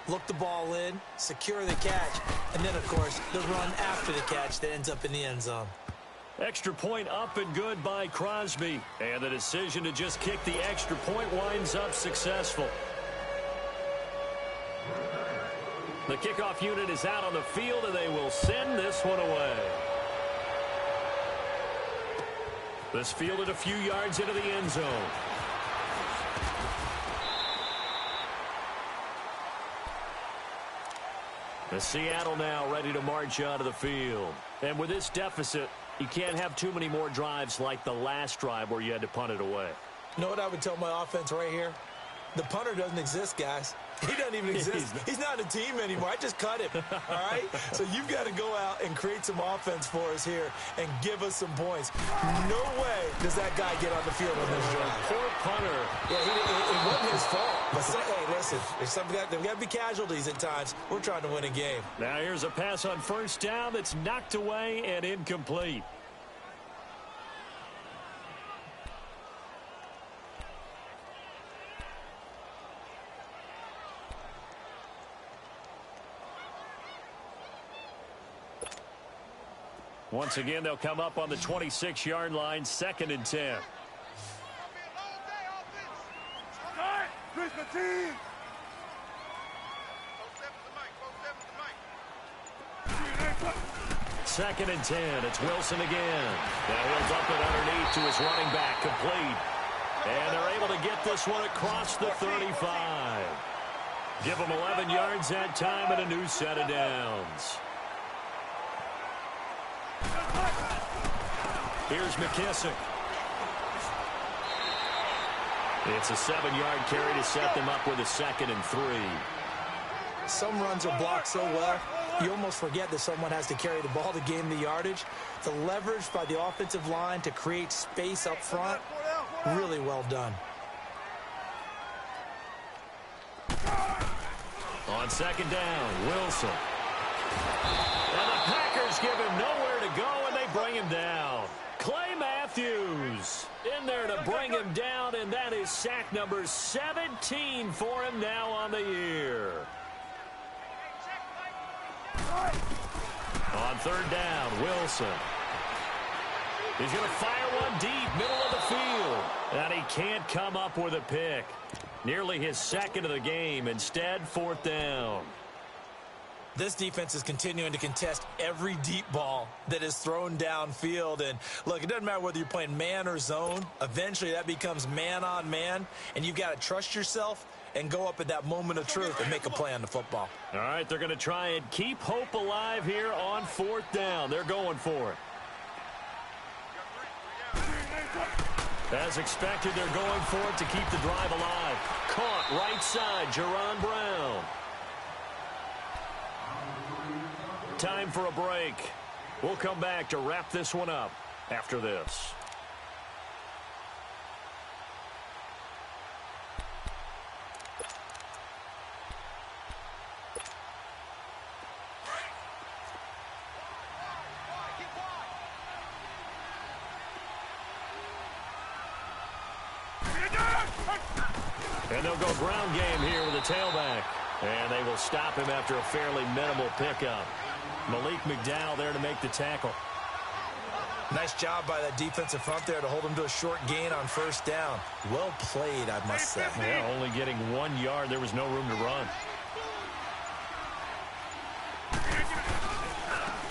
Look the ball in, secure the catch, and then, of course, the run after the catch that ends up in the end zone. Extra point up and good by Crosby. And the decision to just kick the extra point winds up successful. The kickoff unit is out on the field, and they will send this one away. This fielded a few yards into the end zone. The Seattle now ready to march onto the field. And with this deficit, you can't have too many more drives like the last drive where you had to punt it away. You know what I would tell my offense right here? The punter doesn't exist, guys. He doesn't even exist. He's not a team anymore. I just cut him, all right? So you've got to go out and create some offense for us here and give us some points. No way does that guy get on the field on this drive. Poor punter. Yeah, it wasn't his fault. But hey, listen, there's got to be casualties at times. We're trying to win a game. Now here's a pass on 1st down that's knocked away and incomplete. Once again, they'll come up on the 26-yard line, 2nd and 10. Second and 10. It's Wilson again. Now he'll dump it underneath to his running back, complete. And they're able to get this one across the 35. Give them 11 yards that time and a new set of downs. Here's McKissick. It's a 7-yard carry to set them up with a 2nd and 3. Some runs are blocked so well, you almost forget that someone has to carry the ball to gain the yardage. The leverage by the offensive line to create space up front, really well done. On 2nd down, Wilson. And the Packers give him nowhere to go, and they bring him down. Clay Matthews in there to bring him down, and that is sack number 17 for him now on the year. On 3rd down, Wilson. He's going to fire one deep, middle of the field. And he can't come up with a pick. Nearly his 2nd of the game. Instead, 4th down. This defense is continuing to contest every deep ball that is thrown downfield. And, look, it doesn't matter whether you're playing man or zone. Eventually, that becomes man on man. And you've got to trust yourself and go up at that moment of truth and make a play on the football. All right, they're going to try and keep hope alive here on 4th down. They're going for it. As expected, they're going for it to keep the drive alive. Caught right side, Jerron Brown. Time for a break. We'll come back to wrap this one up after this. And they'll go ground game here with a tailback. And they will stop him after a fairly minimal pickup. Malik McDowell there to make the tackle. Nice job by that defensive front there to hold him to a short gain on 1st down. Well played, I must say. Yeah, only getting 1 yard. There was no room to run.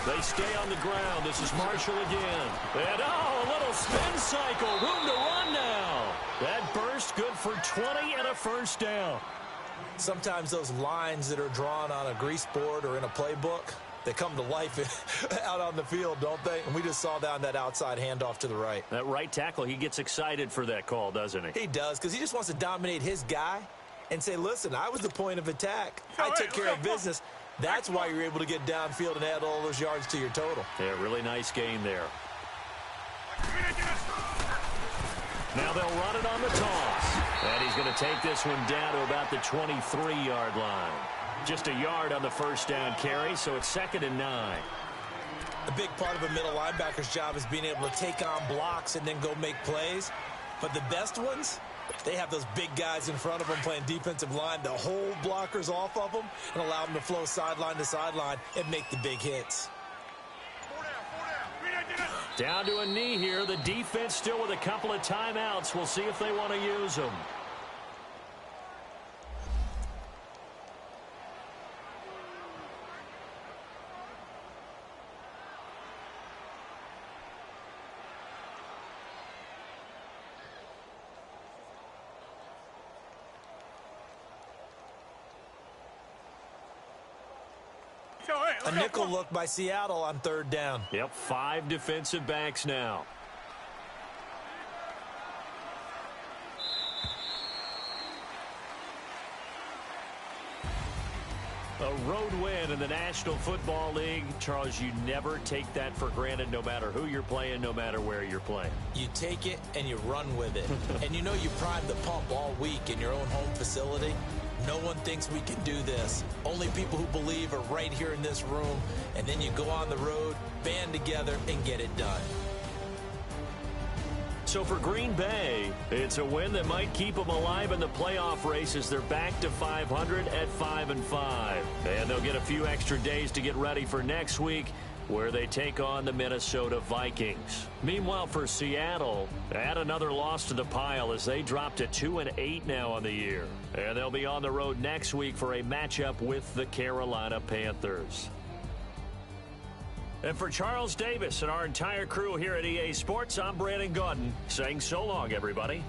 They stay on the ground. This is Marshall again. And, oh, a little spin cycle. Room to run now. That burst good for 20 and a 1st down. Sometimes those lines that are drawn on a grease board or in a playbook, they come to life out on the field, don't they? And we just saw that on that outside handoff to the right. That right tackle, he gets excited for that call, doesn't he? He does, because he just wants to dominate his guy and say, listen, I was the point of attack. I took care of business. That's why you're able to get downfield and add all those yards to your total. Yeah, really nice gain there. Now they'll run it on the toss. And he's going to take this one down to about the 23-yard line. Just a yard on the 1st down carry, so it's 2nd and 9. A big part of a middle linebacker's job is being able to take on blocks and then go make plays. But the best ones, they have those big guys in front of them playing defensive line to hold blockers off of them and allow them to flow sideline to sideline and make the big hits. Down to a knee here. The defense still with a couple of timeouts. We'll see if they want to use them. A nickel look by Seattle on 3rd down. Yep, 5 defensive backs now. A road win in the National Football League. Charles, you never take that for granted no matter who you're playing, no matter where you're playing. You take it and you run with it. And you know you primed the pump all week in your own home facility. No one thinks we can do this. Only people who believe are right here in this room. And then you go on the road, band together, and get it done. So for Green Bay, it's a win that might keep them alive in the playoff race as they're back to 500 at 5-5. And they'll get a few extra days to get ready for next week, where they take on the Minnesota Vikings. Meanwhile, for Seattle, add another loss to the pile as they drop to 2-8 now on the year. And they'll be on the road next week for a matchup with the Carolina Panthers. And for Charles Davis and our entire crew here at EA Sports, I'm Brandon Gaudin saying so long, everybody.